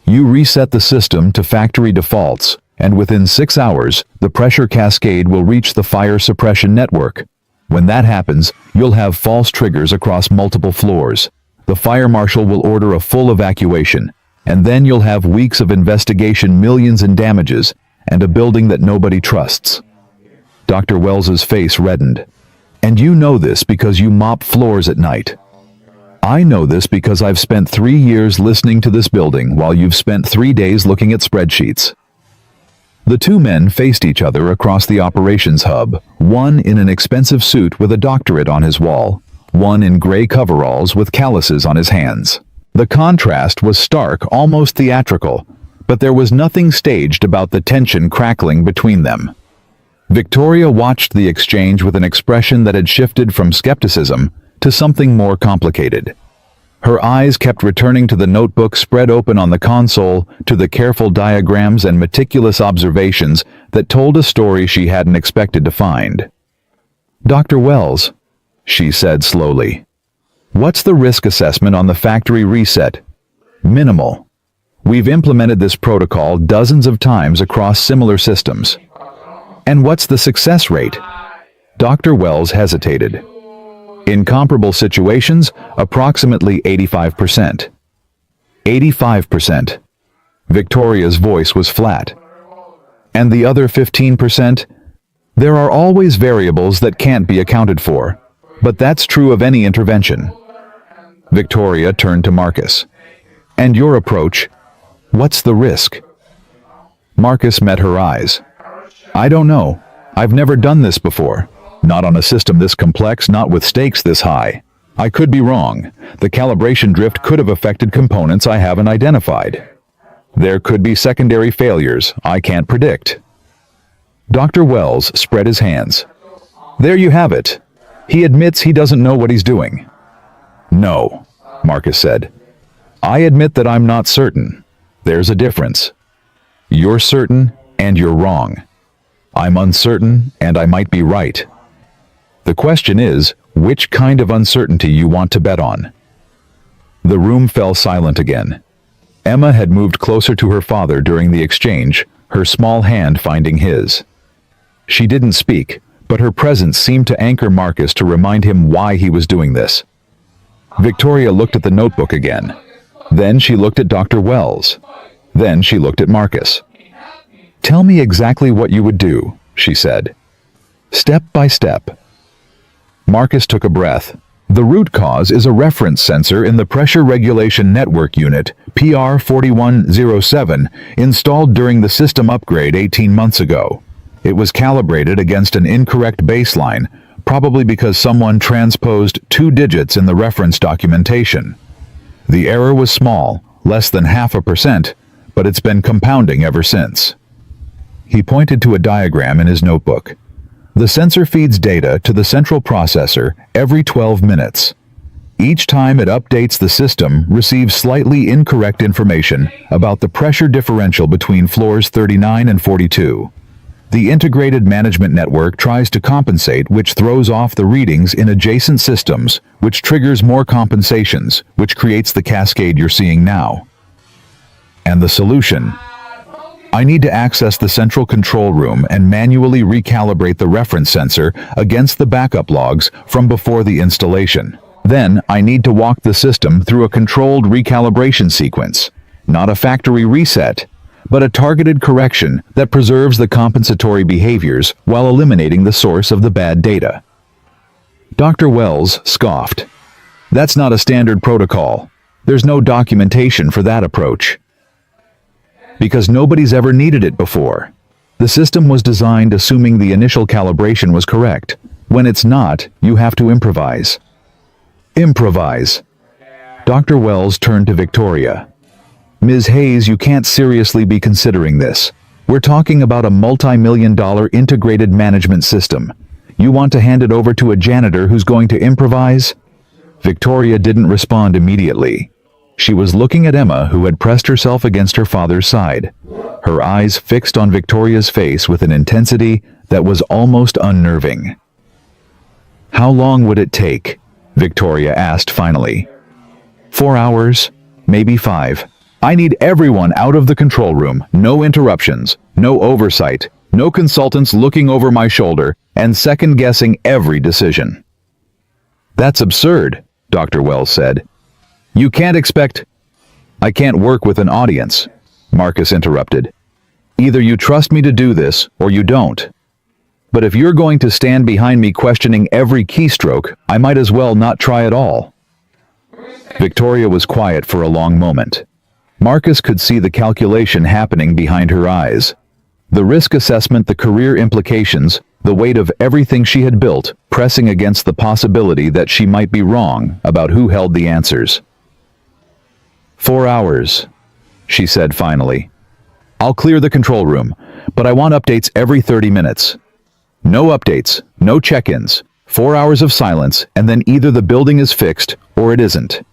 "You reset the system to factory defaults, and within 6 hours, the pressure cascade will reach the fire suppression network. When that happens, you'll have false triggers across multiple floors. The fire marshal will order a full evacuation, and then you'll have weeks of investigation, millions in damages, and a building that nobody trusts." Dr. Wells's face reddened. "And you know this because you mop floors at night. I know this because I've spent 3 years listening to this building while you've spent 3 days looking at spreadsheets." The two men faced each other across the operations hub, one in an expensive suit with a doctorate on his wall, one in gray coveralls with calluses on his hands. The contrast was stark, almost theatrical, but there was nothing staged about the tension crackling between them. Victoria watched the exchange with an expression that had shifted from skepticism to something more complicated. Her eyes kept returning to the notebook spread open on the console, to the careful diagrams and meticulous observations that told a story she hadn't expected to find. "Dr. Wells," she said slowly, "what's the risk assessment on the factory reset?" "Minimal. We've implemented this protocol dozens of times across similar systems." "And what's the success rate?" Dr. Wells hesitated. "In comparable situations, approximately 85%. 85%. Victoria's voice was flat. "And the other 15%? There are always variables that can't be accounted for, but that's true of any intervention." Victoria turned to Marcus. "And your approach? What's the risk?" Marcus met her eyes. "I don't know. I've never done this before. Not on a system this complex, not with stakes this high. I could be wrong. The calibration drift could have affected components I haven't identified. There could be secondary failures I can't predict." Dr. Wells spread his hands. "There you have it. He admits he doesn't know what he's doing." "No," Marcus said. "I admit that I'm not certain. There's a difference. You're certain, and you're wrong. I'm uncertain, and I might be right." The question is, which kind of uncertainty you want to bet on. The room fell silent again. Emma had moved closer to her father during the exchange, her small hand finding his. She didn't speak, but her presence seemed to anchor Marcus to remind him why he was doing this. Victoria looked at the notebook again. Then she looked at Dr. Wells. Then she looked at Marcus. "Tell me exactly what you would do," she said. "Step by step." Marcus took a breath. The root cause is a reference sensor in the Pressure Regulation Network Unit, PR4107, installed during the system upgrade 18 months ago. It was calibrated against an incorrect baseline, probably because someone transposed 2 digits in the reference documentation. The error was small, less than 0.5%, but it's been compounding ever since. He pointed to a diagram in his notebook. The sensor feeds data to the central processor every 12 minutes. Each time it updates, the system receives slightly incorrect information about the pressure differential between floors 39 and 42. The integrated management network tries to compensate, which throws off the readings in adjacent systems, which triggers more compensations, which creates the cascade you're seeing now. And the solution? I need to access the central control room and manually recalibrate the reference sensor against the backup logs from before the installation. Then, I need to walk the system through a controlled recalibration sequence, not a factory reset, but a targeted correction that preserves the compensatory behaviors while eliminating the source of the bad data. Dr. Wells scoffed. "That's not a standard protocol. There's no documentation for that approach." "Because nobody's ever needed it before. The system was designed assuming the initial calibration was correct. When it's not, you have to improvise." Improvise. Dr. Wells turned to Victoria. "Ms. Hayes, you can't seriously be considering this. We're talking about a multi-million-dollar integrated management system. You want to hand it over to a janitor who's going to improvise?" Victoria didn't respond immediately. She was looking at Emma, who had pressed herself against her father's side, her eyes fixed on Victoria's face with an intensity that was almost unnerving. "How long would it take?" Victoria asked finally. 4 hours, maybe 5. I need everyone out of the control room, no interruptions, no oversight, no consultants looking over my shoulder and second-guessing every decision." "That's absurd," Dr. Wells said. "You can't expect—" "I can't work with an audience," Marcus interrupted. "Either you trust me to do this, or you don't. But if you're going to stand behind me questioning every keystroke, I might as well not try at all." Victoria was quiet for a long moment. Marcus could see the calculation happening behind her eyes. The risk assessment, the career implications, the weight of everything she had built, pressing against the possibility that she might be wrong about who held the answers. 4 hours, she said finally. "I'll clear the control room, but I want updates every 30 minutes. No updates, no check-ins, 4 hours of silence, and then either the building is fixed or it isn't."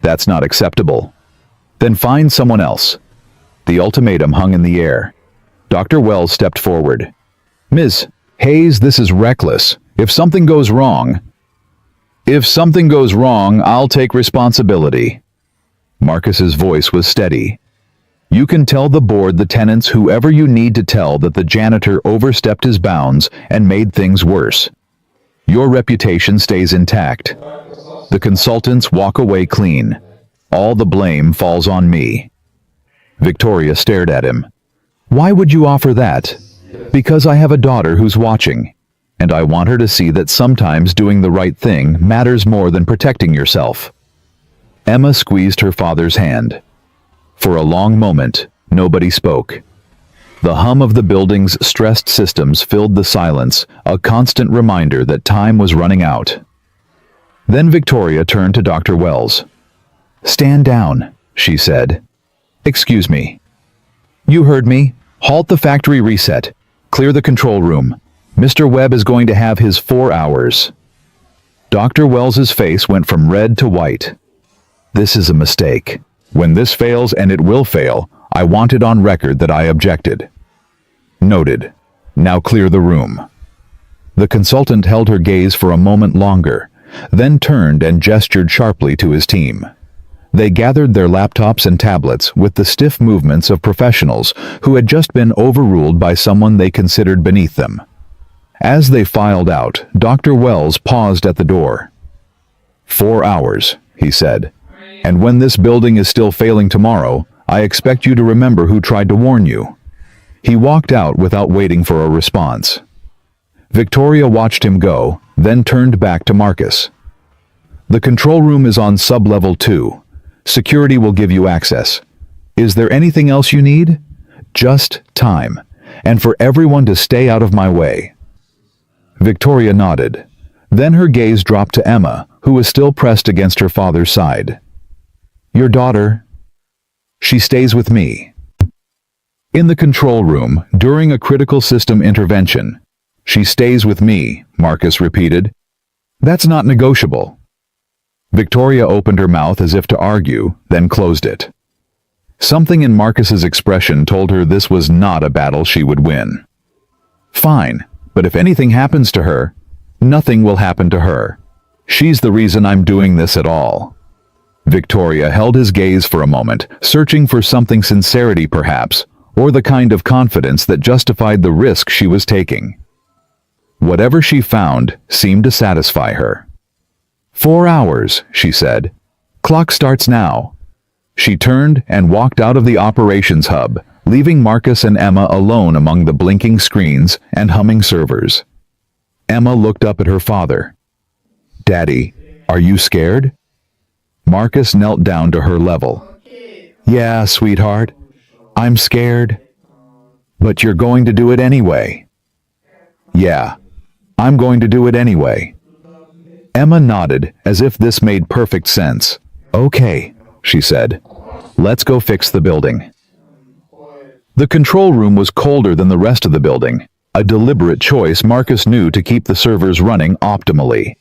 "That's not acceptable." "Then find someone else." The ultimatum hung in the air. Dr. Wells stepped forward. "Ms. Hayes, this is reckless. If something goes wrong..." "If something goes wrong, I'll take responsibility." Marcus's voice was steady. "You can tell the board, the tenants, whoever you need to tell that the janitor overstepped his bounds and made things worse. Your reputation stays intact. The consultants walk away clean. All the blame falls on me." Victoria stared at him. "Why would you offer that?" "Because I have a daughter who's watching, and I want her to see that sometimes doing the right thing matters more than protecting yourself." Emma squeezed her father's hand. For a long moment, nobody spoke. The hum of the building's stressed systems filled the silence, a constant reminder that time was running out. Then Victoria turned to Dr. Wells. "Stand down," she said. "Excuse me." "You heard me. Halt the factory reset. Clear the control room. Mr. Webb is going to have his 4 hours." Dr. Wells's face went from red to white. "This is a mistake. When this fails, and it will fail, I want it on record that I objected." "Noted. Now clear the room." The consultant held her gaze for a moment longer, then turned and gestured sharply to his team. They gathered their laptops and tablets with the stiff movements of professionals who had just been overruled by someone they considered beneath them. As they filed out, Dr. Wells paused at the door. 4 hours, he said. And when this building is still failing tomorrow, I expect you to remember who tried to warn you. He walked out without waiting for a response. Victoria watched him go, then turned back to Marcus. The control room is on sub-level 2. Security will give you access. Is there anything else you need? Just time, and for everyone to stay out of my way. Victoria nodded. Then her gaze dropped to Emma, who was still pressed against her father's side. Your daughter? She stays with me. In the control room, during a critical system intervention. She stays with me, Marcus repeated. That's not negotiable. Victoria opened her mouth as if to argue, then closed it. Something in Marcus's expression told her this was not a battle she would win. Fine, but if anything happens to her, nothing will happen to her. She's the reason I'm doing this at all. Victoria held his gaze for a moment, searching for something sincerity perhaps, or the kind of confidence that justified the risk she was taking. Whatever she found seemed to satisfy her. 4 hours, she said. Clock starts now. She turned and walked out of the operations hub, leaving Marcus and Emma alone among the blinking screens and humming servers. Emma looked up at her father. Daddy, are you scared? Marcus knelt down to her level. Yeah, sweetheart. I'm scared. But you're going to do it anyway. Yeah, I'm going to do it anyway. Emma nodded as if this made perfect sense. Okay, she said. Let's go fix the building. The control room was colder than the rest of the building, a deliberate choice Marcus knew to keep the servers running optimally.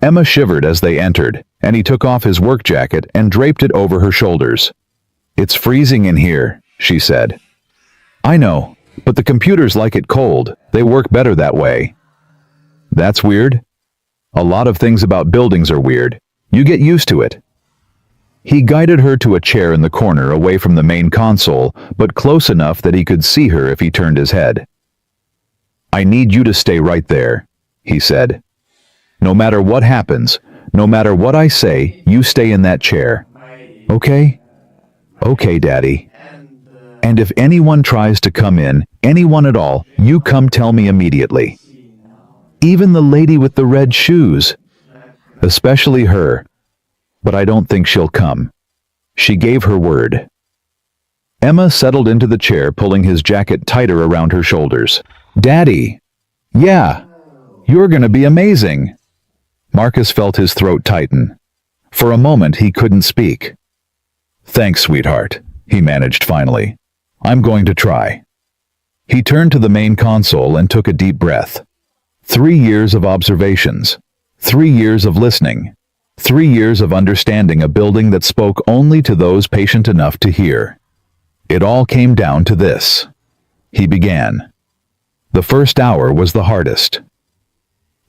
Emma shivered as they entered, and he took off his work jacket and draped it over her shoulders. It's freezing in here, she said. I know, but the computers like it cold. They work better that way. That's weird. A lot of things about buildings are weird. You get used to it. He guided her to a chair in the corner away from the main console, but close enough that he could see her if he turned his head. I need you to stay right there, he said. No matter what happens, no matter what I say, you stay in that chair. Okay? Okay, Daddy. And if anyone tries to come in, anyone at all, you come tell me immediately. Even the lady with the red shoes. Especially her. But I don't think she'll come. She gave her word. Emma settled into the chair, pulling his jacket tighter around her shoulders. Daddy! Yeah! You're gonna be amazing! Marcus felt his throat tighten. For a moment he couldn't speak. Thanks, sweetheart, he managed finally. I'm going to try. He turned to the main console and took a deep breath. 3 years of observations. 3 years of listening. 3 years of understanding a building that spoke only to those patient enough to hear. It all came down to this. He began. The first hour was the hardest.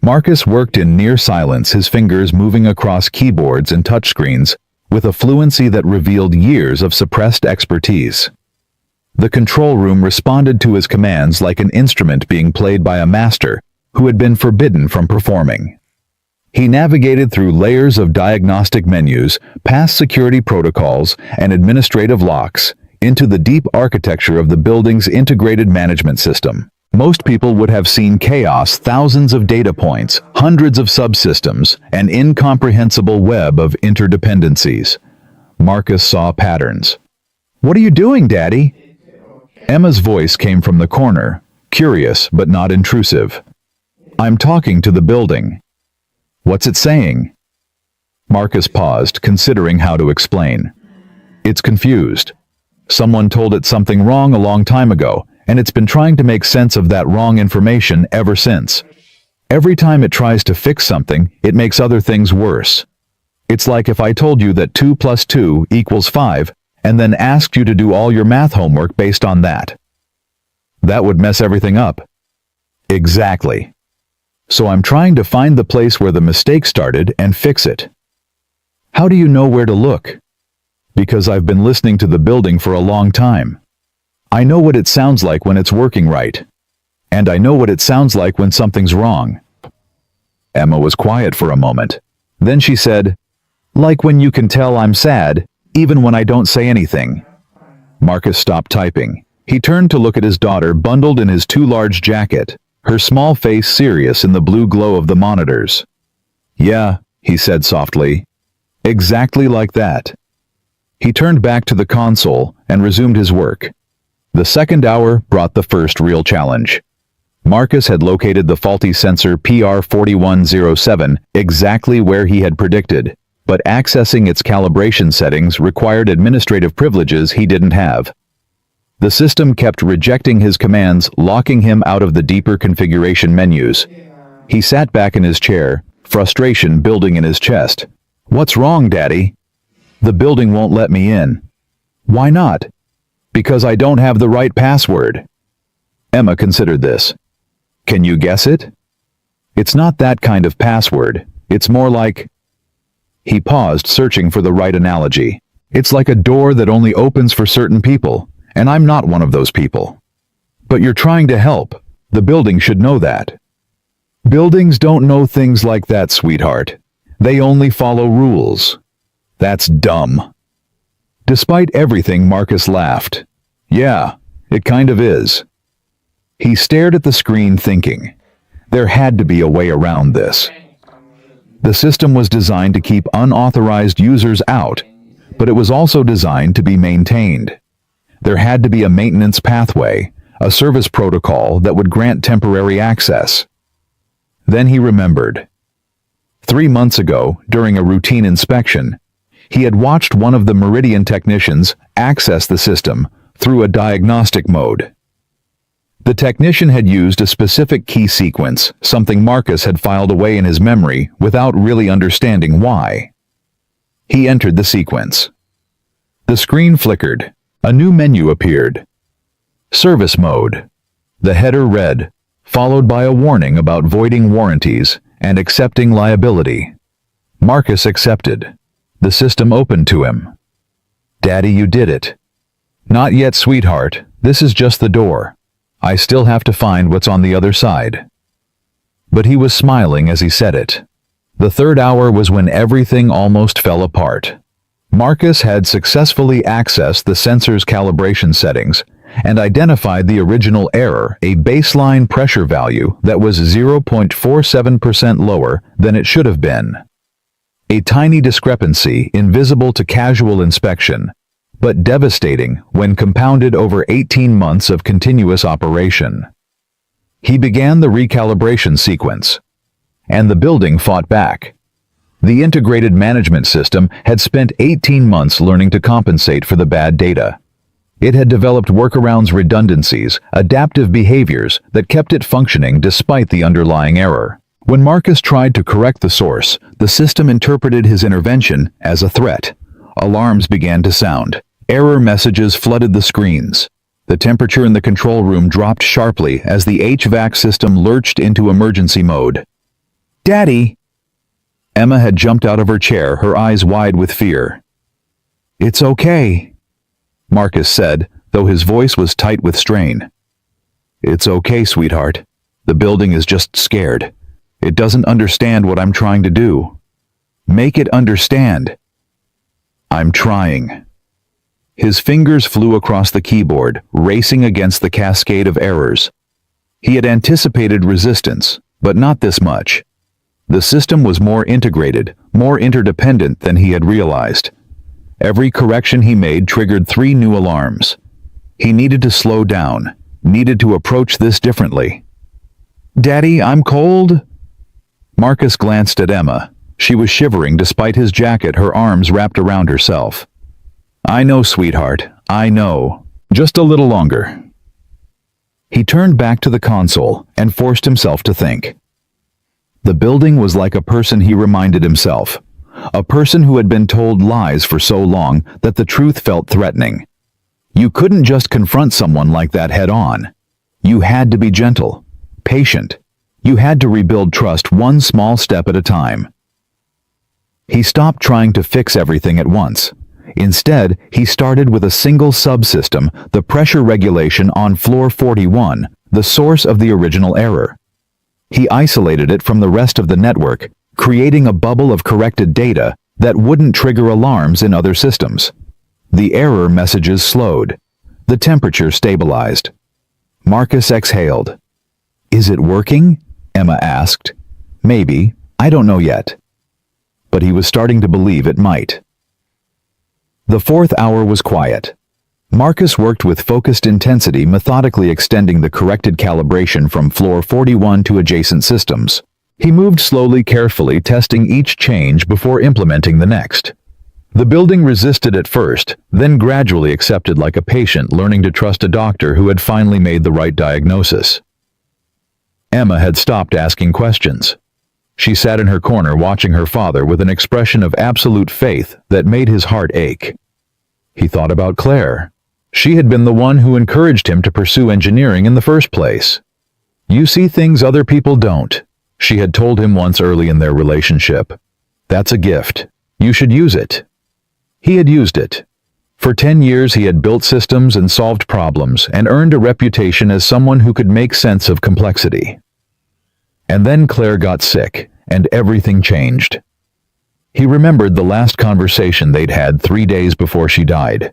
Marcus worked in near silence, his fingers moving across keyboards and touchscreens with a fluency that revealed years of suppressed expertise. The control room responded to his commands like an instrument being played by a master who had been forbidden from performing. He navigated through layers of diagnostic menus, past security protocols and administrative locks, into the deep architecture of the building's integrated management system. Most people would have seen chaos, thousands of data points, hundreds of subsystems, an incomprehensible web of interdependencies. Marcus saw patterns. What are you doing, Daddy? Emma's voice came from the corner, curious but not intrusive. I'm talking to the building. What's it saying? Marcus paused, considering how to explain. It's confused. Someone told it something wrong a long time ago, and it's been trying to make sense of that wrong information ever since. Every time it tries to fix something, it makes other things worse. It's like if I told you that 2 + 2 = 5, and then asked you to do all your math homework based on that. That would mess everything up. Exactly. so I'm trying to find the place where the mistake started and fix it. How do you know where to look? Because I've been listening to the building for a long time. I know what it sounds like when it's working right. And I know what it sounds like when something's wrong. Emma was quiet for a moment. Then she said, "Like when you can tell I'm sad, even when I don't say anything." Marcus stopped typing. He turned to look at his daughter bundled in his too large jacket, her small face serious in the blue glow of the monitors. "Yeah," he said softly. "Exactly like that." He turned back to the console and resumed his work. The second hour brought the first real challenge. Marcus had located the faulty sensor PR4107 exactly where he had predicted, but accessing its calibration settings required administrative privileges he didn't have. The system kept rejecting his commands, locking him out of the deeper configuration menus. He sat back in his chair, frustration building in his chest. "What's wrong, Daddy?" "The building won't let me in." "Why not?" "Because I don't have the right password." Emma considered this. "Can you guess it?" "It's not that kind of password. It's more like..." He paused, searching for the right analogy. "It's like a door that only opens for certain people, and I'm not one of those people." "But you're trying to help. The building should know that." "Buildings don't know things like that, sweetheart. They only follow rules." "That's dumb." Despite everything, Marcus laughed. "Yeah, it kind of is." He stared at the screen thinking, there had to be a way around this. The system was designed to keep unauthorized users out, but it was also designed to be maintained. There had to be a maintenance pathway, a service protocol that would grant temporary access. Then he remembered. 3 months ago, during a routine inspection, he had watched one of the Meridian technicians access the system through a diagnostic mode. The technician had used a specific key sequence, something Marcus had filed away in his memory without really understanding why. He entered the sequence. The screen flickered. A new menu appeared. Service mode. The header read, followed by a warning about voiding warranties and accepting liability. Marcus accepted. The system opened to him. "Daddy, you did it." "Not yet, sweetheart. This is just the door. I still have to find what's on the other side." But he was smiling as he said it. The third hour was when everything almost fell apart. Marcus had successfully accessed the sensor's calibration settings and identified the original error, a baseline pressure value that was 0.47% lower than it should have been. A tiny discrepancy invisible to casual inspection, but devastating when compounded over 18 months of continuous operation. He began the recalibration sequence, and the building fought back. The integrated management system had spent 18 months learning to compensate for the bad data. It had developed workarounds, redundancies, adaptive behaviors that kept it functioning despite the underlying error. When Marcus tried to correct the source, the system interpreted his intervention as a threat. Alarms began to sound. Error messages flooded the screens. The temperature in the control room dropped sharply as the HVAC system lurched into emergency mode. "Daddy!" Emma had jumped out of her chair, her eyes wide with fear. "It's okay," Marcus said, though his voice was tight with strain. "It's okay, sweetheart. The building is just scared. It doesn't understand what I'm trying to do." "Make it understand." "I'm trying." His fingers flew across the keyboard, racing against the cascade of errors. He had anticipated resistance, but not this much. The system was more integrated, more interdependent than he had realized. Every correction he made triggered 3 new alarms. He needed to slow down, needed to approach this differently. "Daddy, I'm cold." Marcus glanced at Emma. She was shivering despite his jacket, her arms wrapped around herself. "I know, sweetheart, I know. Just a little longer." He turned back to the console and forced himself to think. The building was like a person, he reminded himself. A person who had been told lies for so long that the truth felt threatening. You couldn't just confront someone like that head on. You had to be gentle, patient, You had to rebuild trust one small step at a time. He stopped trying to fix everything at once. Instead, he started with a single subsystem, the pressure regulation on floor 41, the source of the original error. He isolated it from the rest of the network, creating a bubble of corrected data that wouldn't trigger alarms in other systems. The error messages slowed. The temperature stabilized. Marcus exhaled. "Is it working?" Emma asked. "Maybe. I don't know yet." But he was starting to believe it might. The fourth hour was quiet. Marcus worked with focused intensity, methodically extending the corrected calibration from floor 41 to adjacent systems. He moved slowly, carefully, testing each change before implementing the next. The building resisted at first, then gradually accepted like a patient learning to trust a doctor who had finally made the right diagnosis. Emma had stopped asking questions. She sat in her corner watching her father with an expression of absolute faith that made his heart ache. He thought about Claire. She had been the one who encouraged him to pursue engineering in the first place. "You see things other people don't," she had told him once early in their relationship. "That's a gift. You should use it." He had used it. For 10 years he had built systems and solved problems and earned a reputation as someone who could make sense of complexity. And then Claire got sick, and everything changed. He remembered the last conversation they'd had 3 days before she died.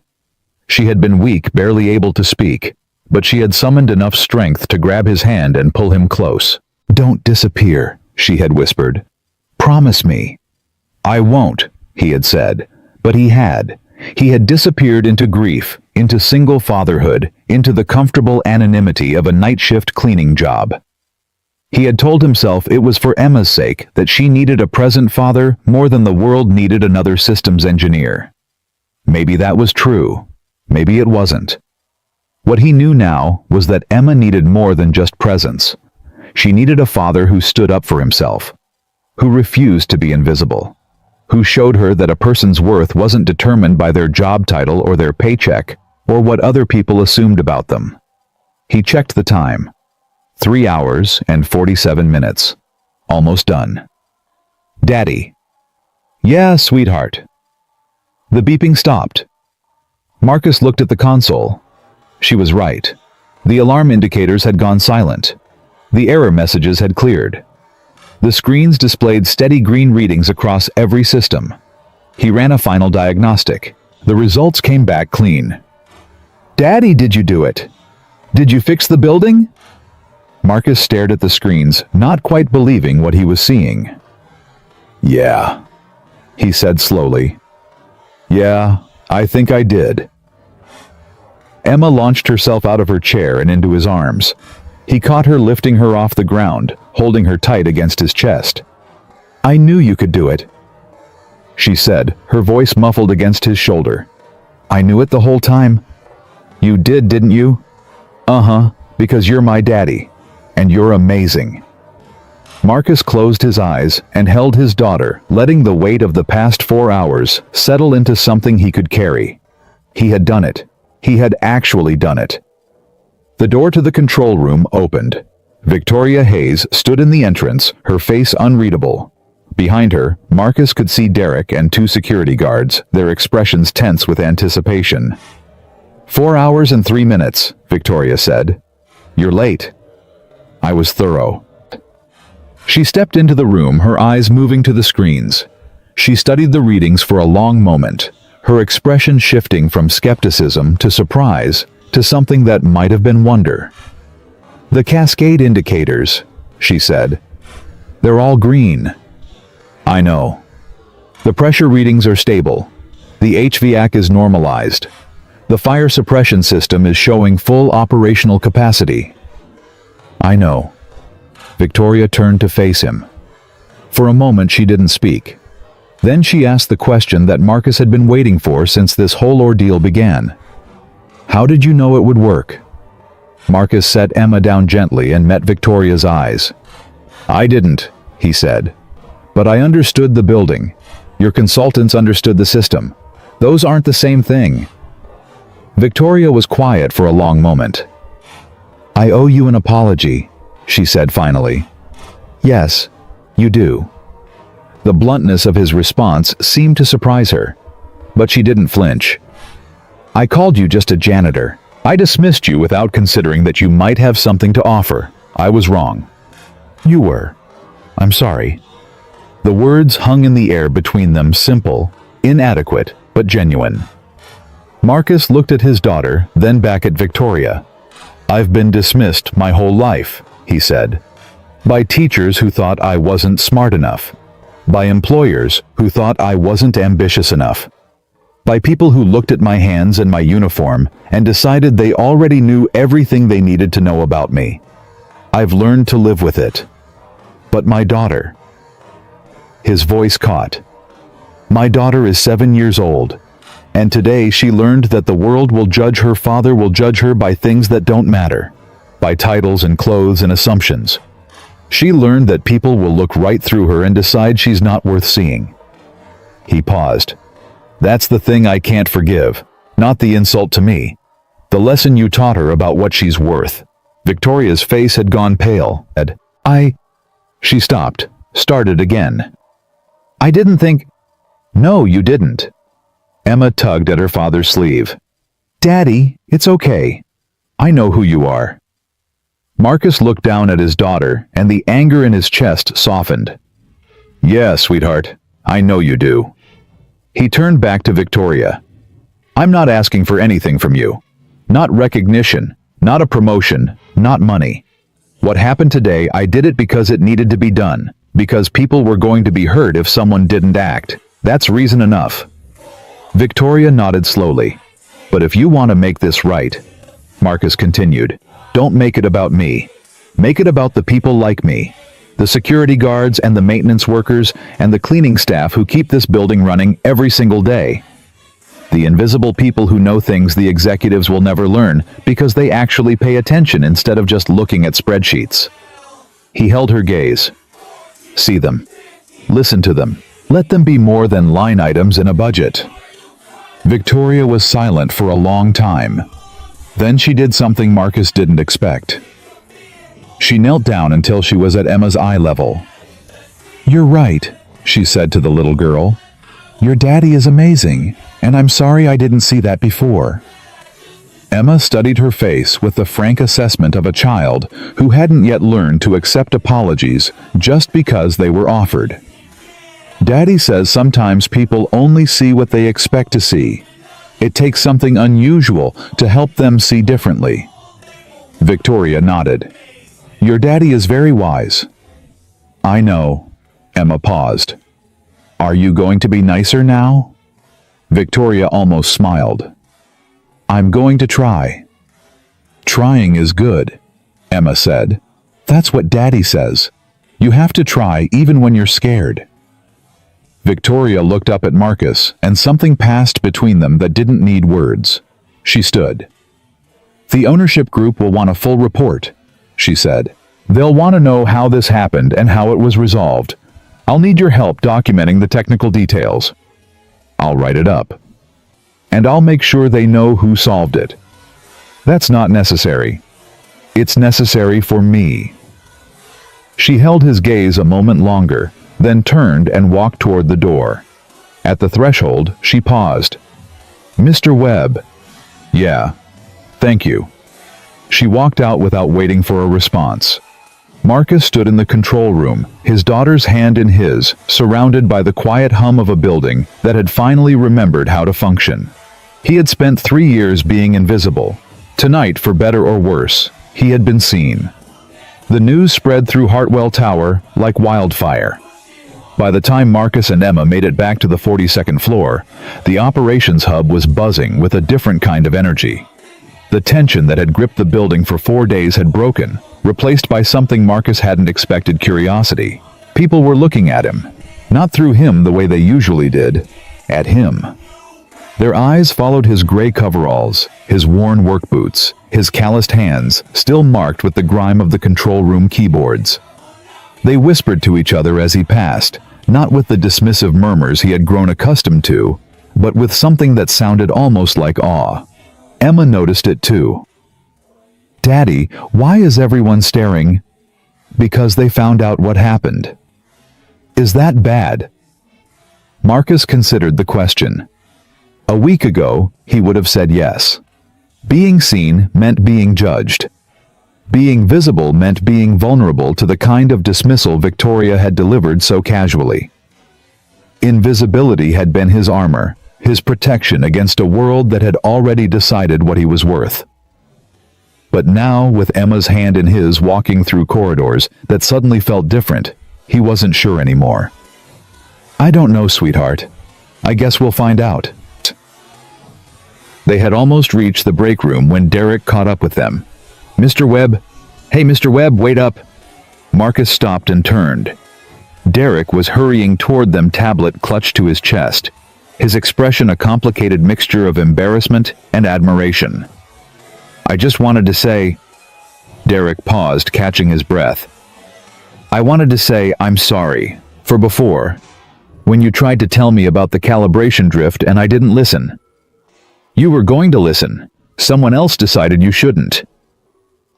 She had been weak, barely able to speak, but she had summoned enough strength to grab his hand and pull him close. "Don't disappear," she had whispered. "Promise me." "I won't," he had said, but he had. He had disappeared into grief, into single fatherhood, into the comfortable anonymity of a night shift cleaning job. He had told himself it was for Emma's sake that she needed a present father more than the world needed another systems engineer. Maybe that was true. Maybe it wasn't. What he knew now was that Emma needed more than just presence. She needed a father who stood up for himself, who refused to be invisible, who showed her that a person's worth wasn't determined by their job title or their paycheck or what other people assumed about them. He checked the time. 3 hours and 47 minutes. Almost done. "Daddy." "Yeah, sweetheart." The beeping stopped. Marcus looked at the console. She was right. The alarm indicators had gone silent. The error messages had cleared. The screens displayed steady green readings across every system. He ran a final diagnostic. The results came back clean. "Daddy, did you do it? Did you fix the building?" Marcus stared at the screens, not quite believing what he was seeing. "Yeah," he said slowly. "Yeah, I think I did." Emma launched herself out of her chair and into his arms. He caught her, lifting her off the ground, holding her tight against his chest. "I knew you could do it," she said, her voice muffled against his shoulder. "I knew it the whole time." "You did, didn't you?" "Uh-huh, because you're my daddy. And you're amazing." Marcus closed his eyes and held his daughter, letting the weight of the past 4 hours settle into something he could carry. He had done it. He had actually done it. The door to the control room opened. Victoria Hayes stood in the entrance, her face unreadable. Behind her, Marcus could see Derek and 2 security guards, their expressions tense with anticipation. 4 hours and 3 minutes, Victoria said. "You're late." "I was thorough." She stepped into the room, her eyes moving to the screens. She studied the readings for a long moment, her expression shifting from skepticism to surprise to something that might have been wonder. "The cascade indicators," she said. "They're all green." "I know. The pressure readings are stable. The HVAC is normalized. The fire suppression system is showing full operational capacity." "I know." Victoria turned to face him. For a moment she didn't speak. Then she asked the question that Marcus had been waiting for since this whole ordeal began. "How did you know it would work?" Marcus set Emma down gently and met Victoria's eyes. "I didn't," he said. "But I understood the building. Your consultants understood the system. Those aren't the same thing." Victoria was quiet for a long moment. "I owe you an apology," she said finally. Yes, you do. The bluntness of his response seemed to surprise her, but she didn't flinch. I called you just a janitor. I dismissed you without considering that you might have something to offer. I was wrong. You were. I'm sorry. The words hung in the air between them, simple, inadequate, but genuine. Marcus looked at his daughter, then back at Victoria. I've been dismissed my whole life, he said. By teachers who thought I wasn't smart enough. By employers who thought I wasn't ambitious enough. By people who looked at my hands and my uniform and decided they already knew everything they needed to know about me. I've learned to live with it. But my daughter. His voice caught. My daughter is 7 years old, and today she learned that the world will judge her father will judge her by things that don't matter, by titles and clothes and assumptions. She learned that people will look right through her and decide she's not worth seeing. He paused. That's the thing I can't forgive, not the insult to me. The lesson you taught her about what she's worth. Victoria's face had gone pale. She stopped, started again. I didn't think... No, you didn't. Emma tugged at her father's sleeve. Daddy, it's okay. I know who you are. Marcus looked down at his daughter, and the anger in his chest softened. Yeah, sweetheart, I know you do. He turned back to Victoria. I'm not asking for anything from you. Not recognition, not a promotion, not money. What happened today, I did it because it needed to be done, because people were going to be hurt if someone didn't act. That's reason enough. Victoria nodded slowly. But if you want to make this right, Marcus continued, don't make it about me. Make it about the people like me. The security guards and the maintenance workers and the cleaning staff who keep this building running every single day. The invisible people who know things the executives will never learn because they actually pay attention instead of just looking at spreadsheets. He held her gaze. See them. Listen to them. Let them be more than line items in a budget. Victoria was silent for a long time. Then she did something Marcus didn't expect. She knelt down until she was at Emma's eye level. You're right, she said to the little girl. Your daddy is amazing, and I'm sorry I didn't see that before. Emma studied her face with the frank assessment of a child who hadn't yet learned to accept apologies just because they were offered. Daddy says sometimes people only see what they expect to see. It takes something unusual to help them see differently. Victoria nodded. Your daddy is very wise. I know. Emma paused. Are you going to be nicer now? Victoria almost smiled. I'm going to try. Trying is good, Emma said. That's what Daddy says. You have to try even when you're scared. Victoria looked up at Marcus, and something passed between them that didn't need words. She stood. The ownership group will want a full report, she said. They'll want to know how this happened and how it was resolved. I'll need your help documenting the technical details. I'll write it up. And I'll make sure they know who solved it. That's not necessary. It's necessary for me. She held his gaze a moment longer, then turned and walked toward the door. At the threshold, she paused. Mr. Webb. Yeah. Thank you. She walked out without waiting for a response. Marcus stood in the control room, his daughter's hand in his, surrounded by the quiet hum of a building that had finally remembered how to function. He had spent 3 years being invisible. Tonight, for better or worse, he had been seen. The news spread through Hartwell Tower like wildfire. By the time Marcus and Emma made it back to the 42nd floor, the operations hub was buzzing with a different kind of energy. The tension that had gripped the building for 4 days had broken, replaced by something Marcus hadn't expected: curiosity. People were looking at him. Not through him the way they usually did. At him. Their eyes followed his gray coveralls, his worn work boots, his calloused hands, still marked with the grime of the control room keyboards. They whispered to each other as he passed, not with the dismissive murmurs he had grown accustomed to, but with something that sounded almost like awe. Emma noticed it too. Daddy, why is everyone staring? Because they found out what happened. Is that bad? Marcus considered the question. A week ago, he would have said yes. Being seen meant being judged. Being visible meant being vulnerable to the kind of dismissal Victoria had delivered so casually. Invisibility had been his armor, his protection against a world that had already decided what he was worth. But now, with Emma's hand in his walking through corridors that suddenly felt different, he wasn't sure anymore. I don't know, sweetheart. I guess we'll find out. They had almost reached the break room when Derek caught up with them. Mr. Webb? Hey, Mr. Webb, wait up! Marcus stopped and turned. Derek was hurrying toward them, tablet clutched to his chest, his expression a complicated mixture of embarrassment and admiration. I just wanted to say... Derek paused, catching his breath. I wanted to say I'm sorry for before, when you tried to tell me about the calibration drift and I didn't listen. You were going to listen. Someone else decided you shouldn't.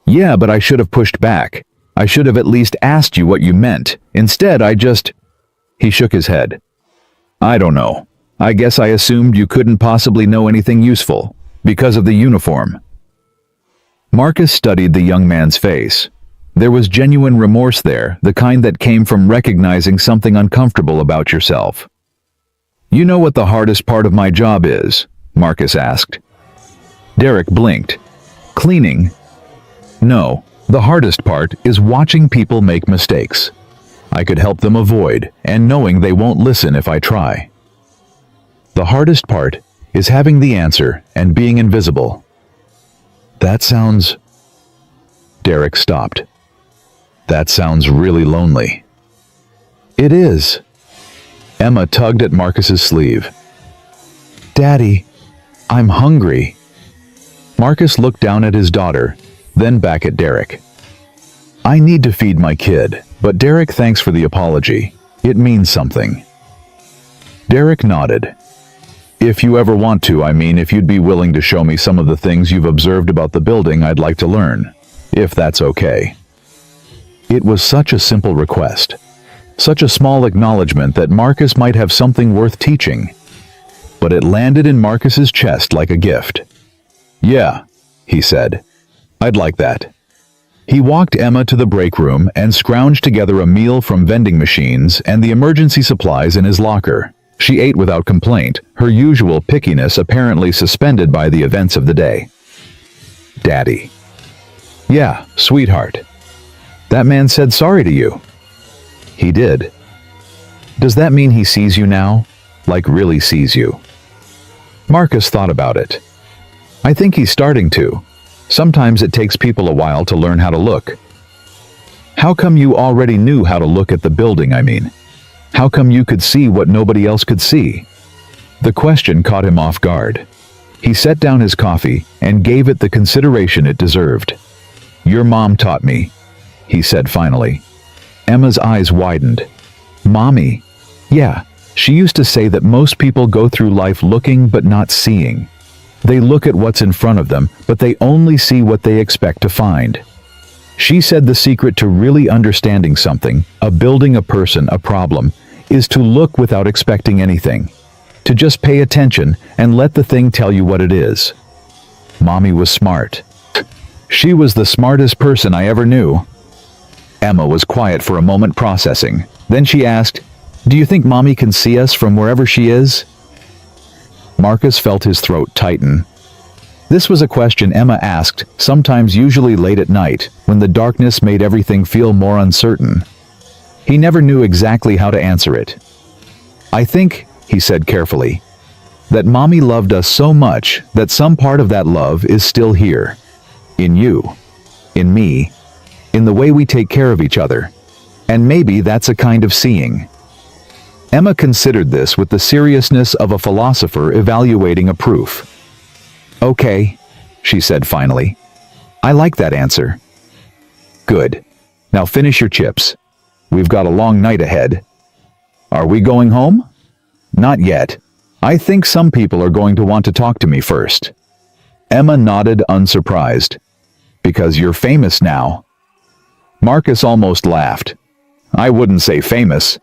Yeah, but I should have pushed back. I should have at least asked you what you meant. Instead, I just... He shook his head. I don't know. I guess I assumed you couldn't possibly know anything useful, because of the uniform. Marcus studied the young man's face. There was genuine remorse there, the kind that came from recognizing something uncomfortable about yourself. You know what the hardest part of my job is? Marcus asked. Derek blinked. Cleaning? No, the hardest part is watching people make mistakes. I could help them avoid, and knowing they won't listen if I try. The hardest part is having the answer and being invisible. That sounds... Derek stopped. That sounds really lonely. It is. Emma tugged at Marcus's sleeve. Daddy, I'm hungry. Marcus looked down at his daughter, then back at Derek. I need to feed my kid, but Derek, thanks for the apology. It means something. Derek nodded. If you ever want to, I mean, if you'd be willing to show me some of the things you've observed about the building, I'd like to learn. If that's okay. It was such a simple request. Such a small acknowledgement that Marcus might have something worth teaching. But it landed in Marcus's chest like a gift. Yeah, he said. I'd like that. He walked Emma to the break room and scrounged together a meal from vending machines and the emergency supplies in his locker. She ate without complaint, her usual pickiness apparently suspended by the events of the day. Daddy. Yeah, sweetheart. That man said sorry to you. He did. Does that mean he sees you now? Like really sees you? Marcus thought about it. I think he's starting to. Sometimes it takes people a while to learn how to look. How come you already knew how to look at the building, I mean? How come you could see what nobody else could see? The question caught him off guard. He set down his coffee and gave it the consideration it deserved. Your mom taught me, he said finally. Emma's eyes widened. Mommy? Yeah, she used to say that most people go through life looking but not seeing. They look at what's in front of them, but they only see what they expect to find. She said the secret to really understanding something, a building, a person, a problem, is to look without expecting anything. To just pay attention and let the thing tell you what it is. Mommy was smart. She was the smartest person I ever knew. Emma was quiet for a moment, processing. Then she asked, Do you think Mommy can see us from wherever she is? Marcus felt his throat tighten. This was a question Emma asked, sometimes usually late at night, when the darkness made everything feel more uncertain. He never knew exactly how to answer it. I think, he said carefully, that Mommy loved us so much that some part of that love is still here. In you. In me. In the way we take care of each other. And maybe that's a kind of seeing. Emma considered this with the seriousness of a philosopher evaluating a proof. Okay, she said finally. I like that answer. Good. Now finish your chips. We've got a long night ahead. Are we going home? Not yet. I think some people are going to want to talk to me first. Emma nodded, unsurprised. Because you're famous now. Marcus almost laughed. I wouldn't say famous.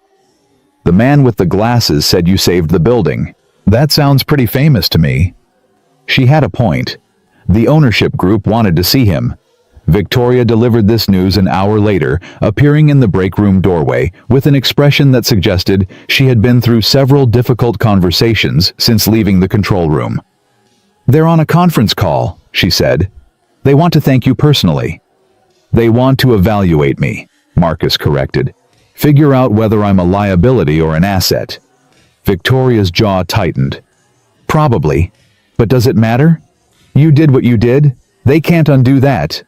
The man with the glasses said you saved the building. That sounds pretty famous to me. She had a point. The ownership group wanted to see him. Victoria delivered this news an hour later, appearing in the break room doorway with an expression that suggested she had been through several difficult conversations since leaving the control room. They're on a conference call, she said. They want to thank you personally. They want to evaluate me, Marcus corrected. Figure out whether I'm a liability or an asset. Victoria's jaw tightened. Probably. But does it matter? You did what you did. They can't undo that.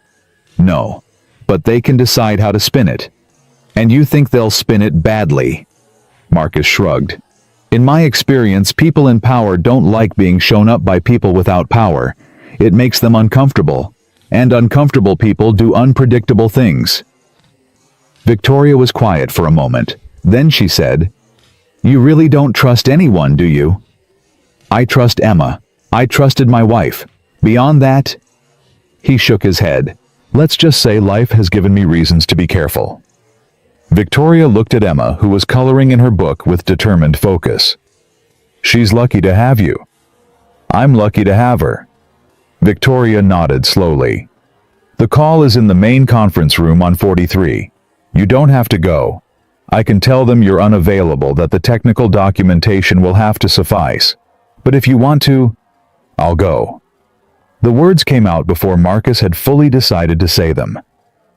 No. But they can decide how to spin it. And you think they'll spin it badly? Marcus shrugged. In my experience, people in power don't like being shown up by people without power. It makes them uncomfortable. And uncomfortable people do unpredictable things. Victoria was quiet for a moment. Then she said, You really don't trust anyone, do you? I trust Emma. I trusted my wife. Beyond that, he shook his head. Let's just say life has given me reasons to be careful. Victoria looked at Emma, who was coloring in her book with determined focus. She's lucky to have you. I'm lucky to have her. Victoria nodded slowly. The call is in the main conference room on 43. You don't have to go. I can tell them you're unavailable, that the technical documentation will have to suffice. But if you want to, I'll go. The words came out before Marcus had fully decided to say them.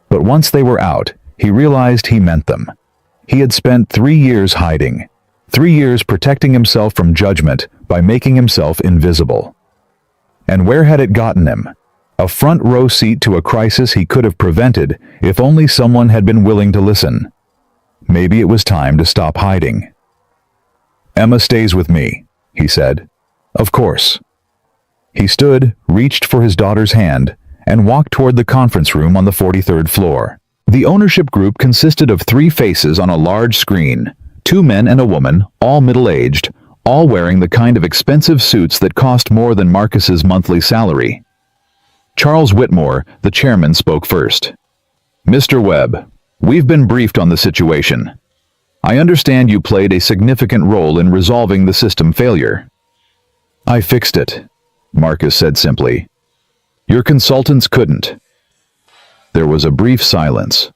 But once they were out, he realized he meant them. He had spent 3 years hiding. 3 years protecting himself from judgment by making himself invisible. And where had it gotten him? A front row seat to a crisis he could have prevented if only someone had been willing to listen. Maybe it was time to stop hiding. Emma stays with me, he said. Of course. He stood, reached for his daughter's hand, and walked toward the conference room on the 43rd floor. The ownership group consisted of 3 faces on a large screen, 2 men and a woman, all middle-aged, all wearing the kind of expensive suits that cost more than Marcus's monthly salary. Charles Whitmore, the chairman, spoke first. Mr. Webb, we've been briefed on the situation. I understand you played a significant role in resolving the system failure. I fixed it, Marcus said simply. Your consultants couldn't. There was a brief silence,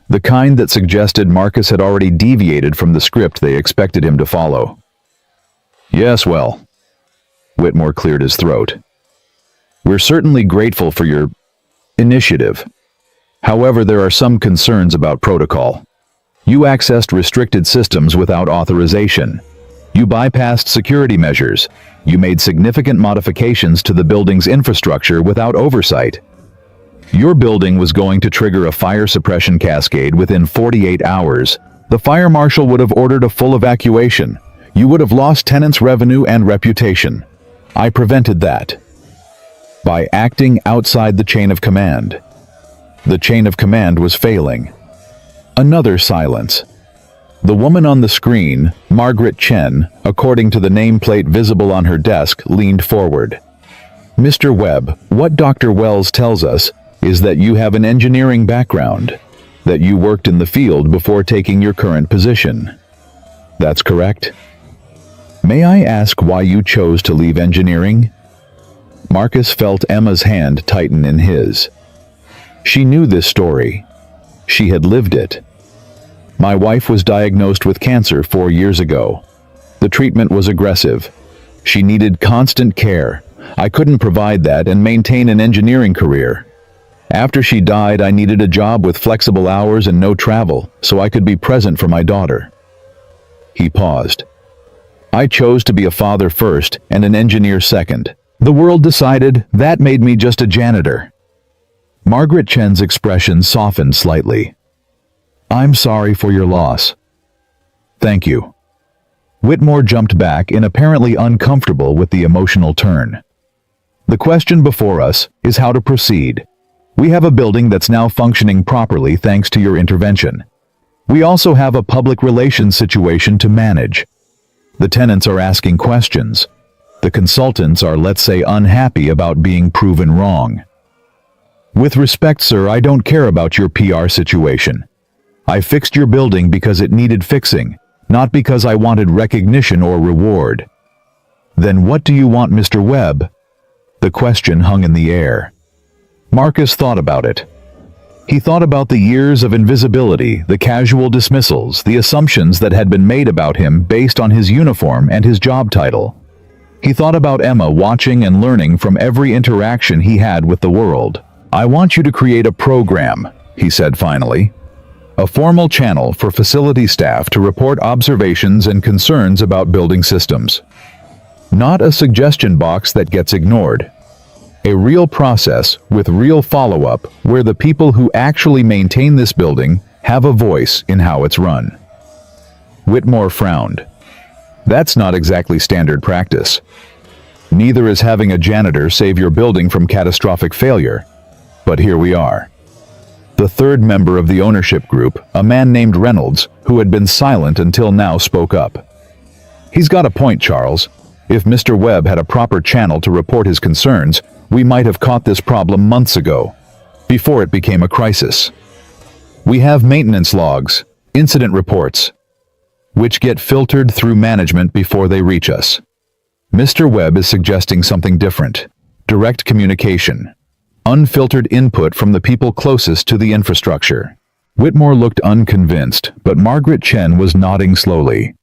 the kind that suggested Marcus had already deviated from the script they expected him to follow. Yes, well, Whitmore cleared his throat. We're certainly grateful for your initiative. However, there are some concerns about protocol. You accessed restricted systems without authorization. You bypassed security measures. You made significant modifications to the building's infrastructure without oversight. Your building was going to trigger a fire suppression cascade within 48 hours. The fire marshal would have ordered a full evacuation. You would have lost tenants' revenue and reputation. I prevented that by acting outside the chain of command. The chain of command was failing. Another silence. The woman on the screen, Margaret Chen, according to the nameplate visible on her desk, leaned forward. Mr. Webb, what Dr. Wells tells us is that you have an engineering background, that you worked in the field before taking your current position. That's correct? May I ask why you chose to leave engineering? Marcus felt Emma's hand tighten in his. She knew this story. She had lived it. My wife was diagnosed with cancer 4 years ago. The treatment was aggressive. She needed constant care. I couldn't provide that and maintain an engineering career. After she died, I needed a job with flexible hours and no travel, so I could be present for my daughter. He paused. I chose to be a father first and an engineer second. The world decided that made me just a janitor. Margaret Chen's expression softened slightly. I'm sorry for your loss. Thank you. Whitmore jumped back in, apparently uncomfortable with the emotional turn. The question before us is how to proceed. We have a building that's now functioning properly thanks to your intervention. We also have a public relations situation to manage. The tenants are asking questions. The consultants are, let's say, unhappy about being proven wrong. With respect, sir, I don't care about your PR situation. I fixed your building because it needed fixing, not because I wanted recognition or reward. Then what do you want, Mr. Webb? The question hung in the air. Marcus thought about it. He thought about the years of invisibility, the casual dismissals, the assumptions that had been made about him based on his uniform and his job title. He thought about Emma watching and learning from every interaction he had with the world. I want you to create a program, he said finally. A formal channel for facility staff to report observations and concerns about building systems. Not a suggestion box that gets ignored. A real process with real follow-up where the people who actually maintain this building have a voice in how it's run. Whitmore frowned. That's not exactly standard practice. Neither is having a janitor save your building from catastrophic failure. But here we are. The third member of the ownership group, a man named Reynolds, who had been silent until now, spoke up. He's got a point, Charles. If Mr. Webb had a proper channel to report his concerns, we might have caught this problem months ago, before it became a crisis. We have maintenance logs, incident reports, which get filtered through management before they reach us. Mr. Webb is suggesting something different. Direct communication. Unfiltered input from the people closest to the infrastructure. Whitmore looked unconvinced, but Margaret Chen was nodding slowly.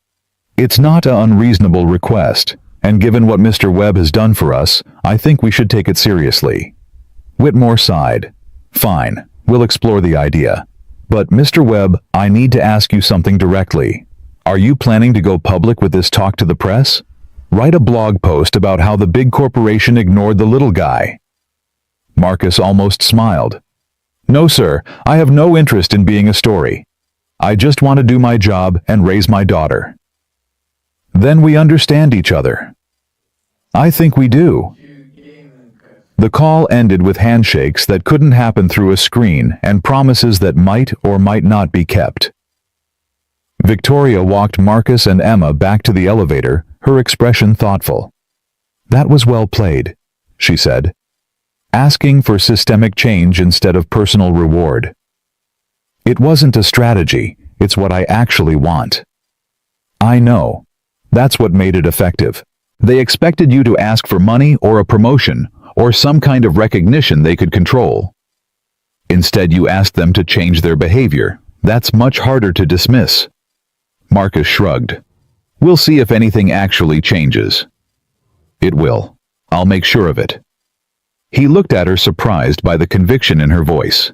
It's not an unreasonable request, and given what Mr. Webb has done for us, I think we should take it seriously. Whitmore sighed. Fine, we'll explore the idea. But Mr. Webb, I need to ask you something directly. Are you planning to go public with this talk to the press? Write a blog post about how the big corporation ignored the little guy. Marcus almost smiled. No, sir, I have no interest in being a story. I just want to do my job and raise my daughter. Then we understand each other. I think we do. The call ended with handshakes that couldn't happen through a screen and promises that might or might not be kept. Victoria walked Marcus and Emma back to the elevator, her expression thoughtful. That was well played, she said. Asking for systemic change instead of personal reward. It wasn't a strategy, it's what I actually want. I know. That's what made it effective. They expected you to ask for money or a promotion or some kind of recognition they could control. Instead, you asked them to change their behavior. That's much harder to dismiss. Marcus shrugged. We'll see if anything actually changes. It will. I'll make sure of it. He looked at her, surprised by the conviction in her voice.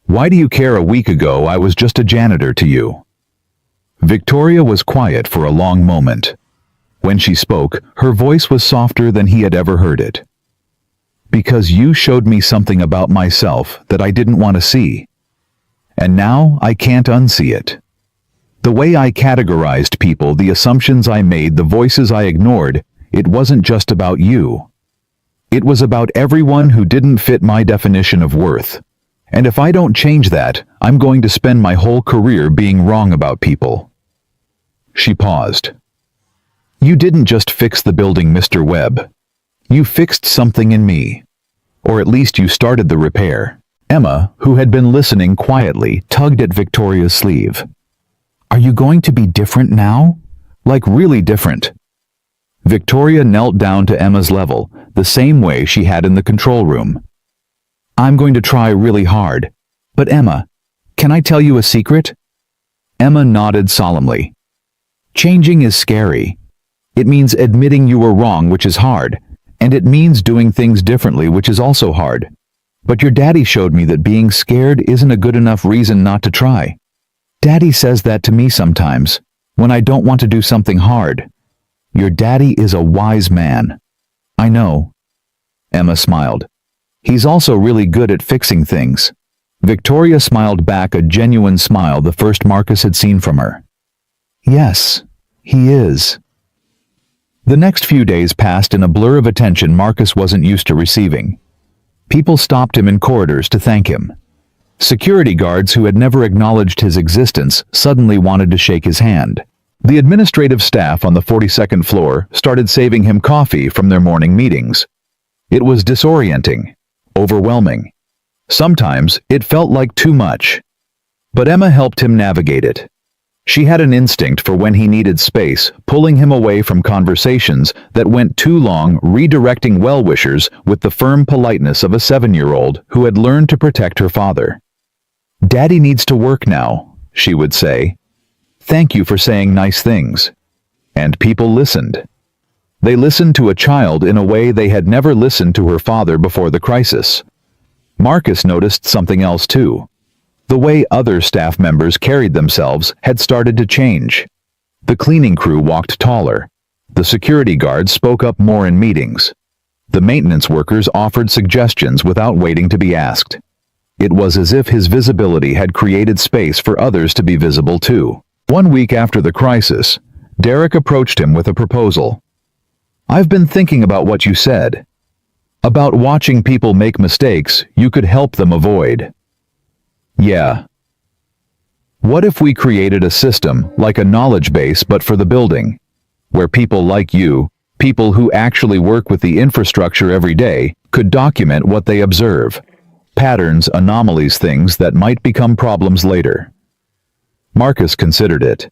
Why do you care? A week ago I was just a janitor to you. Victoria was quiet for a long moment. When she spoke, her voice was softer than he had ever heard it. Because you showed me something about myself that I didn't want to see. And now I can't unsee it. The way I categorized people, the assumptions I made, the voices I ignored, it wasn't just about you. It was about everyone who didn't fit my definition of worth. And if I don't change that, I'm going to spend my whole career being wrong about people. She paused. You didn't just fix the building, Mr. Webb. You fixed something in me. Or at least you started the repair. Emma, who had been listening quietly, tugged at Victoria's sleeve. Are you going to be different now? Like really different? Victoria knelt down to Emma's level, the same way she had in the control room. I'm going to try really hard. But Emma, can I tell you a secret? Emma nodded solemnly. Changing is scary. It means admitting you were wrong, which is hard. And it means doing things differently, which is also hard. But your daddy showed me that being scared isn't a good enough reason not to try. Daddy says that to me sometimes, when I don't want to do something hard. Your daddy is a wise man. I know. Emma smiled. He's also really good at fixing things. Victoria smiled back, a genuine smile, the first Marcus had seen from her. Yes, he is. The next few days passed in a blur of attention Marcus wasn't used to receiving. People stopped him in corridors to thank him. Security guards who had never acknowledged his existence suddenly wanted to shake his hand. The administrative staff on the 42nd floor started saving him coffee from their morning meetings. It was disorienting, overwhelming. Sometimes it felt like too much. But Emma helped him navigate it. She had an instinct for when he needed space, pulling him away from conversations that went too long, redirecting well-wishers with the firm politeness of a 7-year-old who had learned to protect her father. "Daddy needs to work now," she would say. "Thank you for saying nice things." And people listened. They listened to a child in a way they had never listened to her father before the crisis. Marcus noticed something else too. The way other staff members carried themselves had started to change. The cleaning crew walked taller. The security guards spoke up more in meetings. The maintenance workers offered suggestions without waiting to be asked. It was as if his visibility had created space for others to be visible too. 1 week after the crisis, Derek approached him with a proposal. "I've been thinking about what you said. About watching people make mistakes you could help them avoid." "Yeah. What if we created a system, like a knowledge base but for the building, where people like you, people who actually work with the infrastructure every day, could document what they observe? Patterns, anomalies, things that might become problems later." Marcus considered it.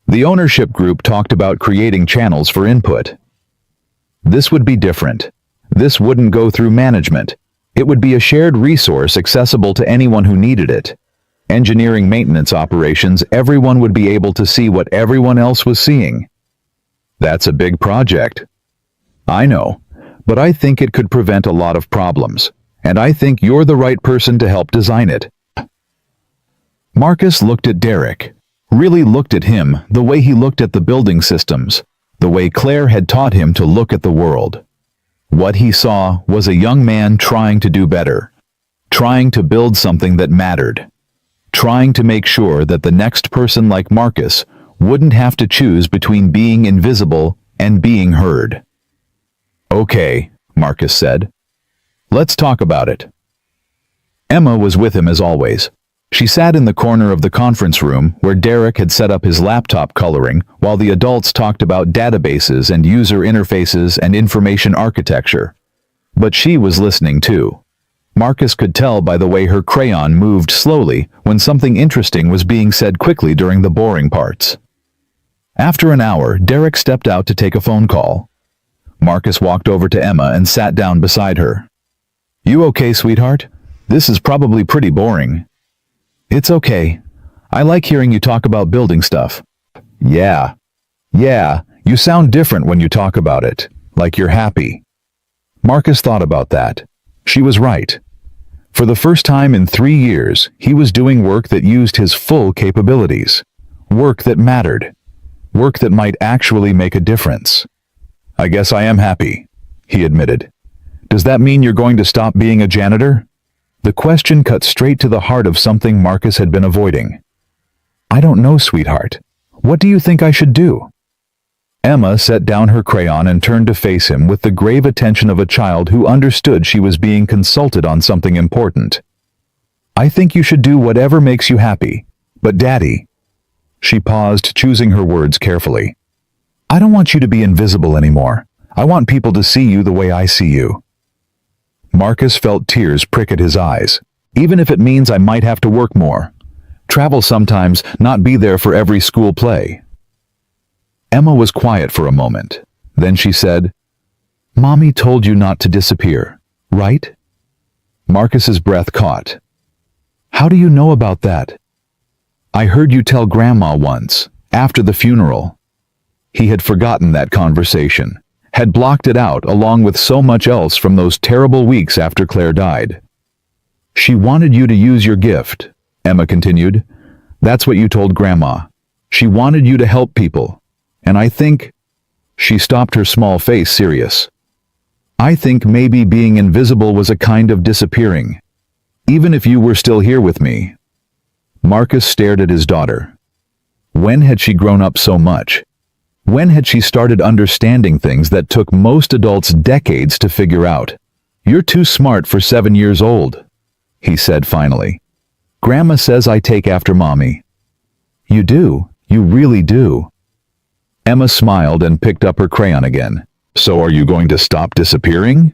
The ownership group talked about creating channels for input. This would be different. This wouldn't go through management. It would be a shared resource accessible to anyone who needed it. Engineering, maintenance operations, everyone would be able to see what everyone else was seeing. That's a big project. I know, but I think it could prevent a lot of problems, and I think you're the right person to help design it. Marcus looked at Derek, really looked at him the way he looked at the building systems, the way Claire had taught him to look at the world. What he saw was a young man trying to do better, trying to build something that mattered, trying to make sure that the next person like Marcus wouldn't have to choose between being invisible and being heard. "Okay," Marcus said. "Let's talk about it." Emma was with him as always. She sat in the corner of the conference room where Derek had set up his laptop coloring while the adults talked about databases and user interfaces and information architecture. But she was listening too. Marcus could tell by the way her crayon moved slowly when something interesting was being said quickly during the boring parts. After an hour, Derek stepped out to take a phone call. Marcus walked over to Emma and sat down beside her. "You okay, sweetheart? This is probably pretty boring." "It's okay. I like hearing you talk about building stuff." Yeah, you sound different when you talk about it, like you're happy." Marcus thought about that. She was right. For the first time in 3 years, he was doing work that used his full capabilities. Work that mattered. Work that might actually make a difference. "I guess I am happy," he admitted. "Does that mean you're going to stop being a janitor?" The question cut straight to the heart of something Marcus had been avoiding. "I don't know, sweetheart. What do you think I should do?" Emma set down her crayon and turned to face him with the grave attention of a child who understood she was being consulted on something important. "I think you should do whatever makes you happy. But Daddy..." She paused, choosing her words carefully. "I don't want you to be invisible anymore. I want people to see you the way I see you." Marcus felt tears prick at his eyes. "Even if it means I might have to work more. Travel sometimes, not be there for every school play." Emma was quiet for a moment. Then she said, "Mommy told you not to disappear, right?" Marcus's breath caught. "How do you know about that?" "I heard you tell Grandma once, after the funeral." He had forgotten that conversation, had blocked it out along with so much else from those terrible weeks after Claire died. "She wanted you to use your gift," Emma continued. "That's what you told Grandma. She wanted you to help people. And I think..." She stopped, her small face serious. "I think maybe being invisible was a kind of disappearing. Even if you were still here with me." Marcus stared at his daughter. When had she grown up so much? When had she started understanding things that took most adults decades to figure out? "You're too smart for 7 years old," he said finally. "Grandma says I take after Mommy." "You do. You really do." Emma smiled and picked up her crayon again. "So are you going to stop disappearing?"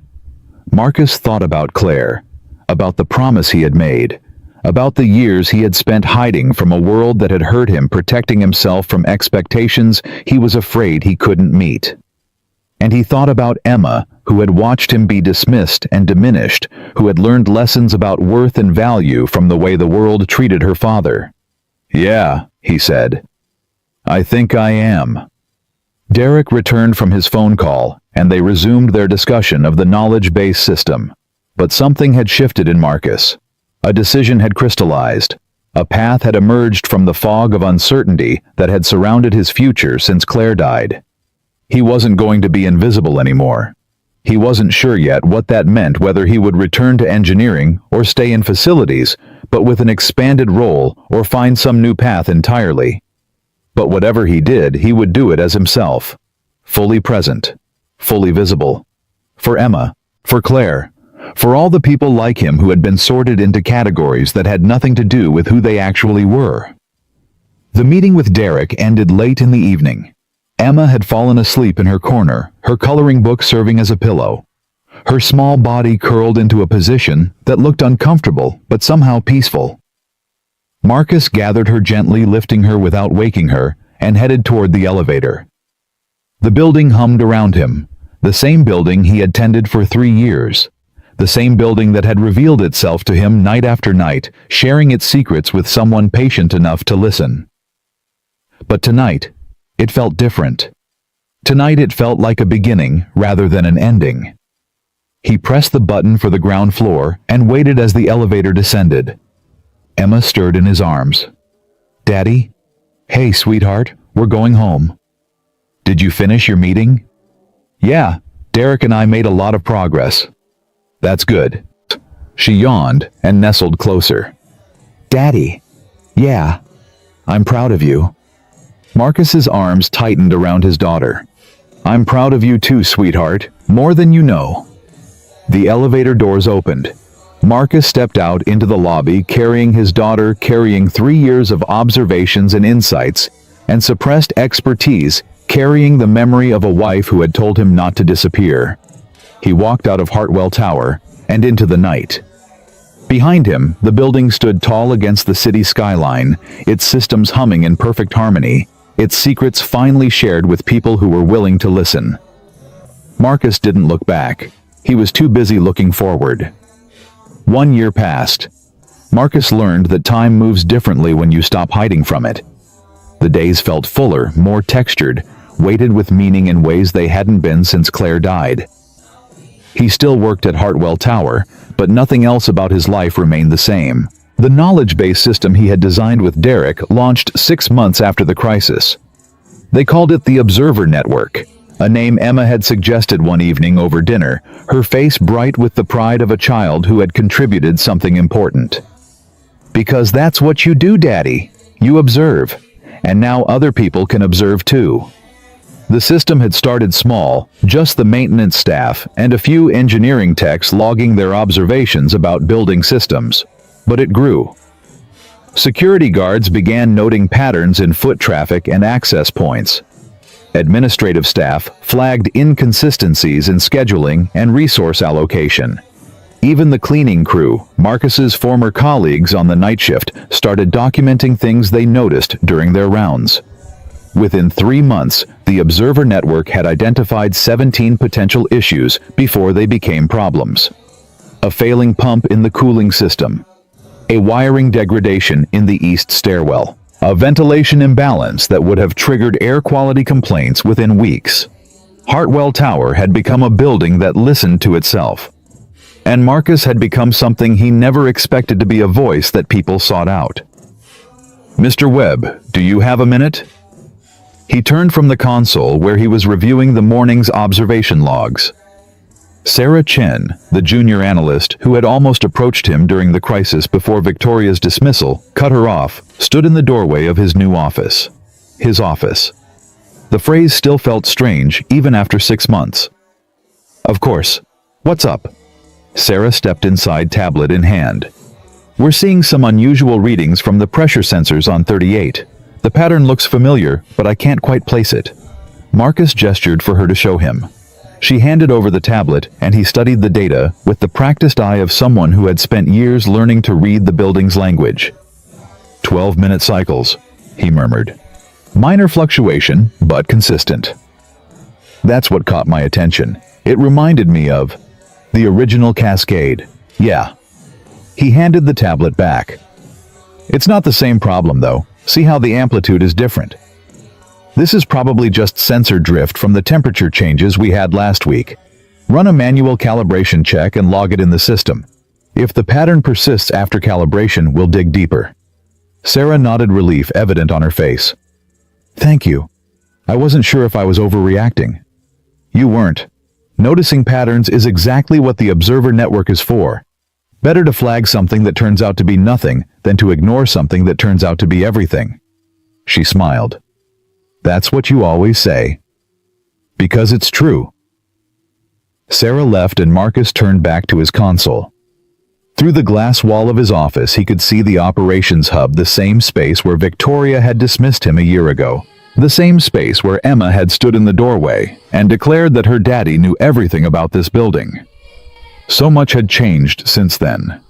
Marcus thought about Claire. about the promise he had made, about the years he had spent hiding from a world that had hurt him, protecting himself from expectations he was afraid he couldn't meet. And he thought about Emma, who had watched him be dismissed and diminished, who had learned lessons about worth and value from the way the world treated her father. "Yeah," he said. "I think I am." Derek returned from his phone call, and they resumed their discussion of the knowledge-based system. But something had shifted in Marcus. A decision had crystallized. A path had emerged from the fog of uncertainty that had surrounded his future since Claire died. He wasn't going to be invisible anymore. He wasn't sure yet what that meant, whether he would return to engineering or stay in facilities, but with an expanded role, or find some new path entirely. But whatever he did, he would do it as himself. Fully present. Fully visible. For Emma. For Claire. For all the people like him who had been sorted into categories that had nothing to do with who they actually were. The meeting with Derek ended late in the evening. Emma had fallen asleep in her corner, her coloring book serving as a pillow. Her small body curled into a position that looked uncomfortable but somehow peaceful. Marcus gathered her gently, lifting her without waking her, and headed toward the elevator. The building hummed around him, the same building he had tended for 3 years. The same building that had revealed itself to him night after night, sharing its secrets with someone patient enough to listen. But tonight, it felt different. Tonight it felt like a beginning rather than an ending. He pressed the button for the ground floor and waited as the elevator descended. Emma stirred in his arms. "Daddy? Hey, sweetheart, we're going home." "Did you finish your meeting?" "Yeah, Derek and I made a lot of progress." "That's good." She yawned and nestled closer. "Daddy, yeah, I'm proud of you." Marcus's arms tightened around his daughter. "I'm proud of you too, sweetheart, more than you know." The elevator doors opened. Marcus stepped out into the lobby, carrying his daughter, carrying 3 years of observations and insights, and suppressed expertise, carrying the memory of a wife who had told him not to disappear. He walked out of Hartwell Tower and into the night. Behind him, the building stood tall against the city skyline, its systems humming in perfect harmony, its secrets finally shared with people who were willing to listen. Marcus didn't look back. He was too busy looking forward. 1 year passed. Marcus learned that time moves differently when you stop hiding from it. The days felt fuller, more textured, weighted with meaning in ways they hadn't been since Claire died. He still worked at Hartwell Tower, but nothing else about his life remained the same. The knowledge-based system he had designed with Derek launched 6 months after the crisis. They called it the Observer Network, a name Emma had suggested one evening over dinner, her face bright with the pride of a child who had contributed something important. "Because that's what you do, Daddy. You observe. And now other people can observe too." The system had started small, just the maintenance staff and a few engineering techs logging their observations about building systems. But it grew. Security guards began noting patterns in foot traffic and access points. Administrative staff flagged inconsistencies in scheduling and resource allocation. Even the cleaning crew, Marcus's former colleagues on the night shift, started documenting things they noticed during their rounds. Within 3 months, the Observer Network had identified 17 potential issues before they became problems. A failing pump in the cooling system. A wiring degradation in the east stairwell. A ventilation imbalance that would have triggered air quality complaints within weeks. Hartwell Tower had become a building that listened to itself. And Marcus had become something he never expected to be, a voice that people sought out. "Mr. Webb, do you have a minute?" He turned from the console where he was reviewing the morning's observation logs. Sarah Chen, the junior analyst who had almost approached him during the crisis before Victoria's dismissal, cut her off, stood in the doorway of his new office. His office. The phrase still felt strange even after 6 months. "Of course. What's up?" Sarah stepped inside, tablet in hand. "We're seeing some unusual readings from the pressure sensors on 38. The pattern looks familiar, but I can't quite place it." Marcus gestured for her to show him. She handed over the tablet, and he studied the data with the practiced eye of someone who had spent years learning to read the building's language. 12-minute cycles, he murmured. Minor fluctuation, but consistent. That's what caught my attention. It reminded me of the original cascade. Yeah. He handed the tablet back. It's not the same problem, though. See how the amplitude is different. This is probably just sensor drift from the temperature changes we had last week. Run a manual calibration check and log it in the system. If the pattern persists after calibration, we'll dig deeper. Sarah nodded, relief evident on her face. Thank you. I wasn't sure if I was overreacting. You weren't. Noticing patterns is exactly what the observer network is for. Better to flag something that turns out to be nothing than to ignore something that turns out to be everything. She smiled. That's what you always say. Because it's true. Sarah left and Marcus turned back to his console. Through the glass wall of his office, he could see the operations hub, the same space where Victoria had dismissed him a year ago. The same space where Emma had stood in the doorway and declared that her daddy knew everything about this building. So much had changed since then.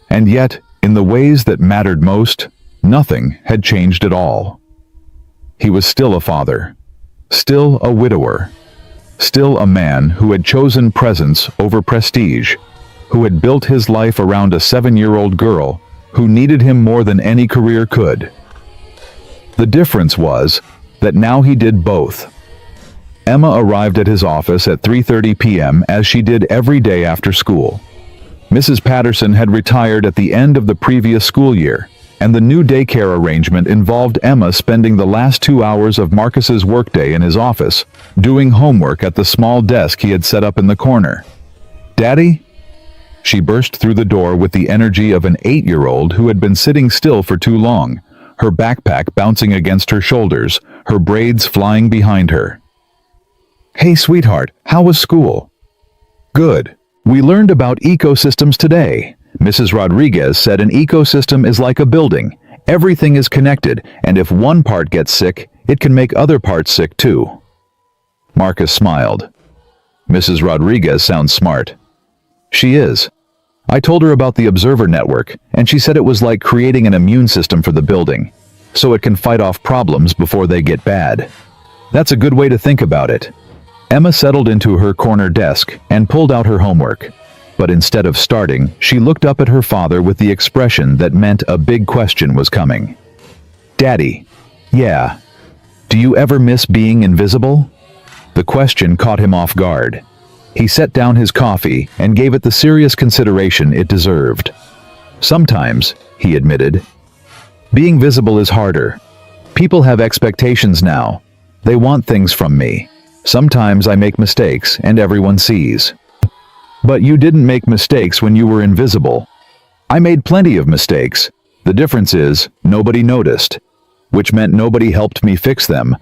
And yet, in the ways that mattered most, nothing had changed at all. He was still a father, still a widower, still a man who had chosen presence over prestige, who had built his life around a 7-year-old girl who needed him more than any career could. The difference was that now he did both. Emma arrived at his office at 3:30 p.m. as she did every day after school. Mrs. Patterson had retired at the end of the previous school year, and the new daycare arrangement involved Emma spending the last 2 hours of Marcus's workday in his office, doing homework at the small desk he had set up in the corner. Daddy? She burst through the door with the energy of an 8-year-old who had been sitting still for too long, her backpack bouncing against her shoulders, her braids flying behind her. Hey, sweetheart, how was school? Good. We learned about ecosystems today. Mrs. Rodriguez said an ecosystem is like a building. Everything is connected, and if one part gets sick, it can make other parts sick too. Marcus smiled. Mrs. Rodriguez sounds smart. She is. I told her about the observer network, and she said it was like creating an immune system for the building, so it can fight off problems before they get bad. That's a good way to think about it. Emma settled into her corner desk and pulled out her homework. But instead of starting, she looked up at her father with the expression that meant a big question was coming. Daddy, yeah. Do you ever miss being invisible? The question caught him off guard. He set down his coffee and gave it the serious consideration it deserved. Sometimes, he admitted, being visible is harder. People have expectations now. They want things from me. Sometimes I make mistakes and everyone sees. But you didn't make mistakes when you were invisible. I made plenty of mistakes. The difference is, nobody noticed, which meant nobody helped me fix them,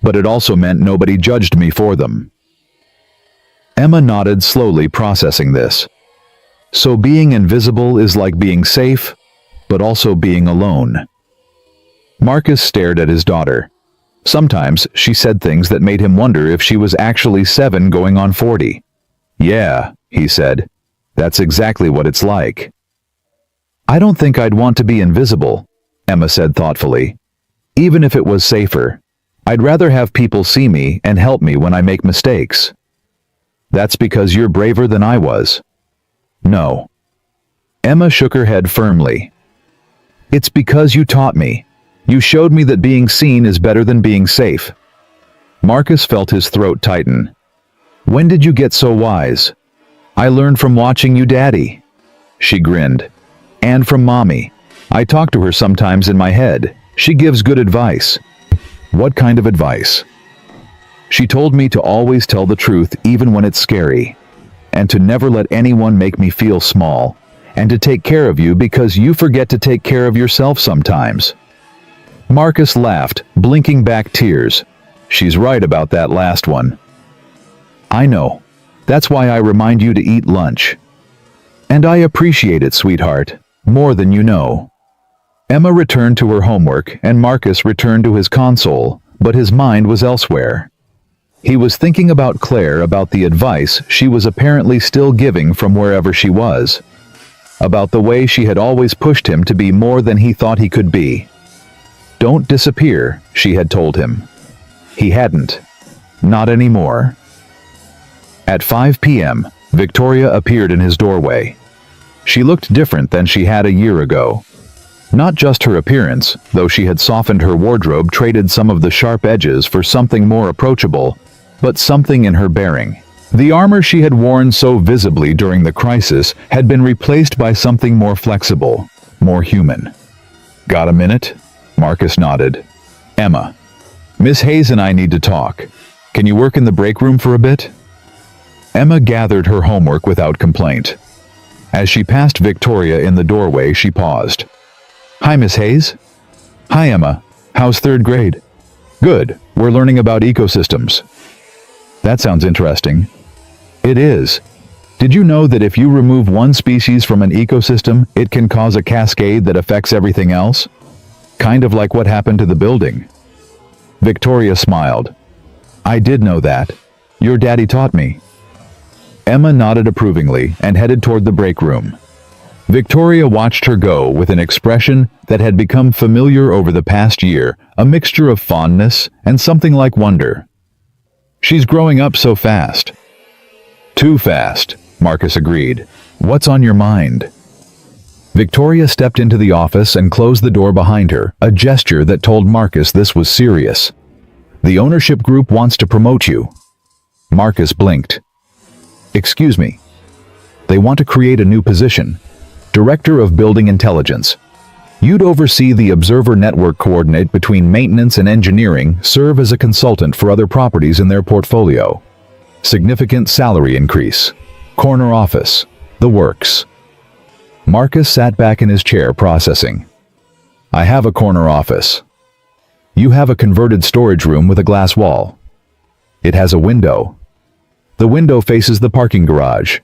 but it also meant nobody judged me for them. Emma nodded, slowly processing this. So being invisible is like being safe, but also being alone. Marcus stared at his daughter. Sometimes she said things that made him wonder if she was actually 7 going on 40. Yeah, he said. That's exactly what it's like. I don't think I'd want to be invisible, Emma said thoughtfully. Even if it was safer, I'd rather have people see me and help me when I make mistakes. That's because you're braver than I was. No. Emma shook her head firmly. It's because you taught me. You showed me that being seen is better than being safe. Marcus felt his throat tighten. When did you get so wise? I learned from watching you, Daddy. She grinned. And from Mommy. I talk to her sometimes in my head. She gives good advice. What kind of advice? She told me to always tell the truth even when it's scary, and to never let anyone make me feel small, and to take care of you because you forget to take care of yourself sometimes. Marcus laughed, blinking back tears. She's right about that last one. I know. That's why I remind you to eat lunch. And I appreciate it, sweetheart, more than you know. Emma returned to her homework and Marcus returned to his console, but his mind was elsewhere. He was thinking about Claire, about the advice she was apparently still giving from wherever she was. About the way she had always pushed him to be more than he thought he could be. Don't disappear, she had told him. He hadn't. Not anymore. At 5 p.m., Victoria appeared in his doorway. She looked different than she had a year ago. Not just her appearance, though she had softened her wardrobe, traded some of the sharp edges for something more approachable, but something in her bearing. The armor she had worn so visibly during the crisis had been replaced by something more flexible, more human. Got a minute? Marcus nodded. Emma. Miss Hayes and I need to talk. Can you work in the break room for a bit? Emma gathered her homework without complaint. As she passed Victoria in the doorway, she paused. Hi, Miss Hayes. Hi, Emma. How's third grade? Good. We're learning about ecosystems. That sounds interesting. It is. Did you know that if you remove one species from an ecosystem, it can cause a cascade that affects everything else? Kind of like what happened to the building. Victoria smiled. I did know that. Your daddy taught me. Emma nodded approvingly and headed toward the break room. Victoria watched her go with an expression that had become familiar over the past year, a mixture of fondness and something like wonder. She's growing up so fast. Too fast, Marcus agreed. What's on your mind? Victoria stepped into the office and closed the door behind her, a gesture that told Marcus this was serious. The ownership group wants to promote you. Marcus blinked. Excuse me. They want to create a new position. Director of Building Intelligence. You'd oversee the observer network, coordinate between maintenance and engineering, serve as a consultant for other properties in their portfolio. Significant salary increase. Corner office. The works. Marcus sat back in his chair, processing. I have a corner office. You have a converted storage room with a glass wall. It has a window. The window faces the parking garage.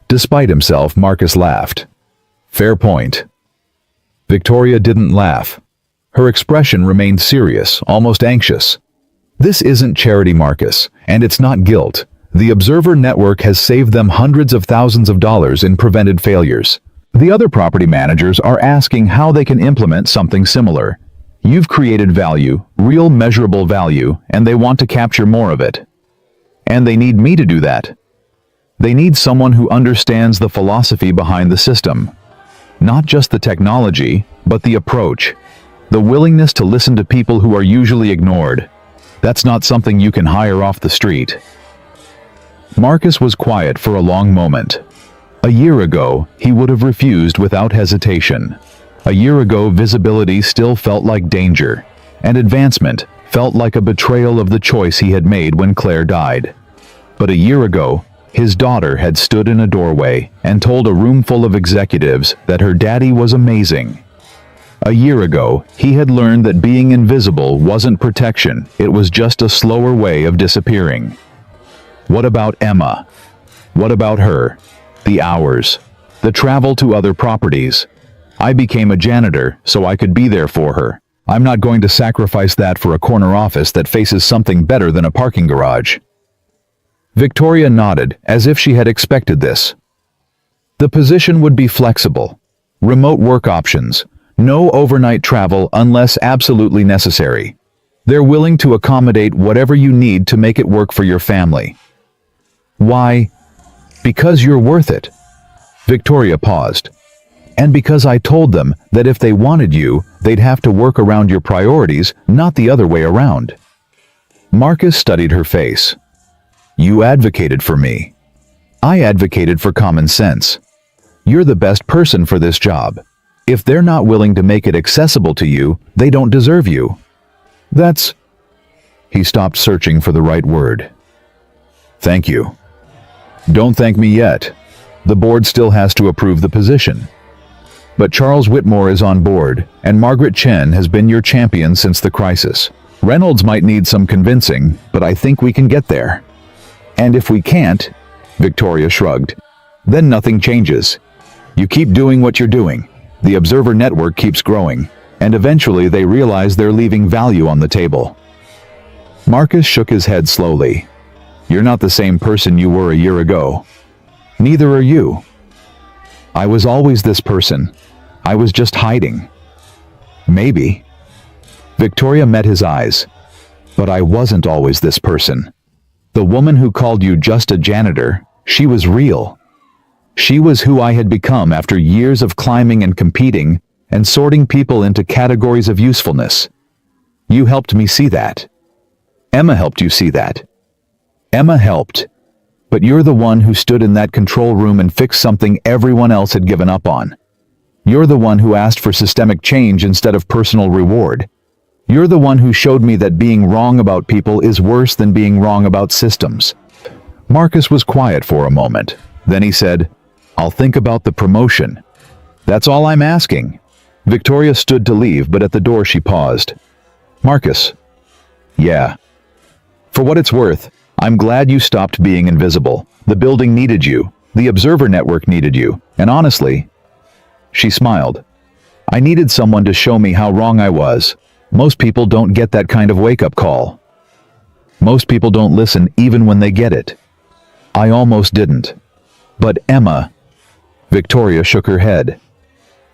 Despite himself, Marcus laughed. Fair point. Victoria didn't laugh. Her expression remained serious, almost anxious. This isn't charity, Marcus, and it's not guilt. The Observer Network has saved them hundreds of thousands of dollars in prevented failures. The other property managers are asking how they can implement something similar. You've created value, real measurable value, and they want to capture more of it. And they need me to do that. They need someone who understands the philosophy behind the system. Not just the technology, but the approach. The willingness to listen to people who are usually ignored. That's not something you can hire off the street. Marcus was quiet for a long moment. A year ago, he would have refused without hesitation. A year ago, visibility still felt like danger, and advancement felt like a betrayal of the choice he had made when Claire died. But a year ago, his daughter had stood in a doorway and told a room full of executives that her daddy was amazing. A year ago, he had learned that being invisible wasn't protection, it was just a slower way of disappearing. What about Emma? What about her? The hours. The travel to other properties. I became a janitor so I could be there for her. I'm not going to sacrifice that for a corner office that faces something better than a parking garage. Victoria nodded, as if she had expected this. The position would be flexible. Remote work options. No overnight travel unless absolutely necessary. They're willing to accommodate whatever you need to make it work for your family. Why? Because you're worth it. Victoria paused. And because I told them that if they wanted you, they'd have to work around your priorities, not the other way around. Marcus studied her face. You advocated for me. I advocated for common sense. You're the best person for this job. If they're not willing to make it accessible to you, they don't deserve you. That's... He stopped, searching for the right word. Thank you. Don't thank me yet. The board still has to approve the position. But Charles Whitmore is on board, and Margaret Chen has been your champion since the crisis. Reynolds might need some convincing, but I think we can get there. And if we can't, Victoria shrugged, then nothing changes. You keep doing what you're doing. The Observer Network keeps growing, and eventually they realize they're leaving value on the table. Marcus shook his head slowly. You're not the same person you were a year ago. Neither are you. I was always this person. I was just hiding. Maybe. Victoria met his eyes. But I wasn't always this person. The woman who called you just a janitor, she was real. She was who I had become after years of climbing and competing and sorting people into categories of usefulness. You helped me see that. Emma helped you see that. Emma helped. But you're the one who stood in that control room and fixed something everyone else had given up on. You're the one who asked for systemic change instead of personal reward. You're the one who showed me that being wrong about people is worse than being wrong about systems. Marcus was quiet for a moment. Then he said, I'll think about the promotion. That's all I'm asking. Victoria stood to leave, but at the door she paused. Marcus. Yeah. For what it's worth, I'm glad you stopped being invisible. The building needed you. The Observer Network needed you. And honestly, she smiled. I needed someone to show me how wrong I was. Most people don't get that kind of wake-up call. Most people don't listen even when they get it. I almost didn't. But Emma... Victoria shook her head.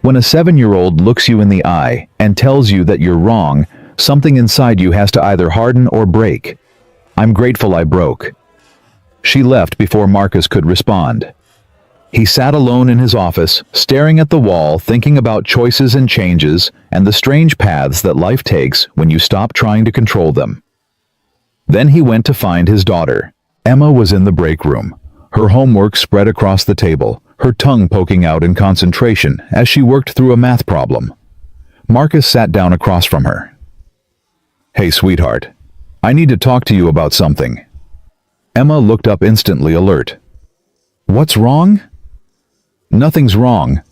When a 7-year-old looks you in the eye and tells you that you're wrong, something inside you has to either harden or break. I'm grateful I broke. She left before Marcus could respond. He sat alone in his office, staring at the wall, thinking about choices and changes and the strange paths that life takes when you stop trying to control them. Then he went to find his daughter. Emma was in the break room, her homework spread across the table, her tongue poking out in concentration as she worked through a math problem. Marcus sat down across from her. Hey, sweetheart. I need to talk to you about something. Emma looked up instantly alert. What's wrong? Nothing's wrong.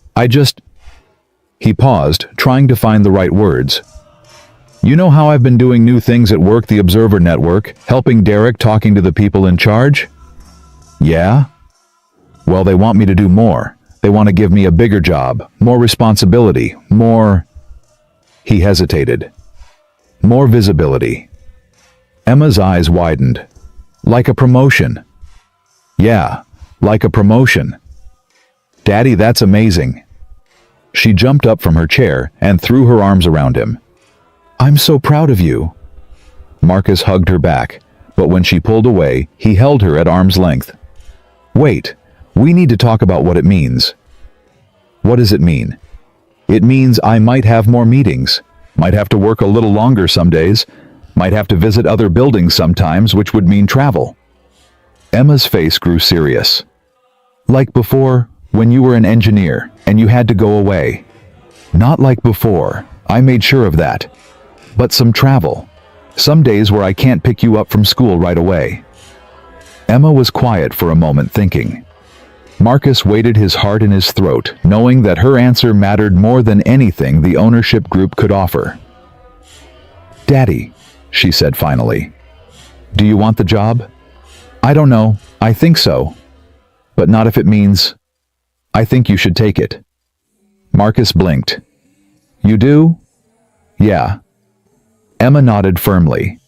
He paused, trying to find the right words. You know how I've been doing new things at work, the Observer Network, helping Derek, talking to the people in charge? Yeah? Well, they want me to do more. They want to give me a bigger job, more responsibility, more... He hesitated. More visibility. Emma's eyes widened. Like a promotion. Yeah, like a promotion. Daddy, that's amazing. She jumped up from her chair and threw her arms around him. I'm so proud of you. Marcus hugged her back, but when she pulled away, he held her at arm's length. Wait, we need to talk about what it means. What does it mean? It means I might have more meetings, might have to work a little longer some days, might have to visit other buildings sometimes, which would mean travel. Emma's face grew serious. Like before, when you were an engineer and you had to go away. Not like before, I made sure of that. But some travel. Some days where I can't pick you up from school right away. Emma was quiet for a moment, thinking. Marcus weighted his heart in his throat, knowing that her answer mattered more than anything the ownership group could offer. Daddy, she said finally. Do you want the job? I don't know, I think so. But not if it means... I think you should take it. Marcus blinked. You do? Yeah. Emma nodded firmly.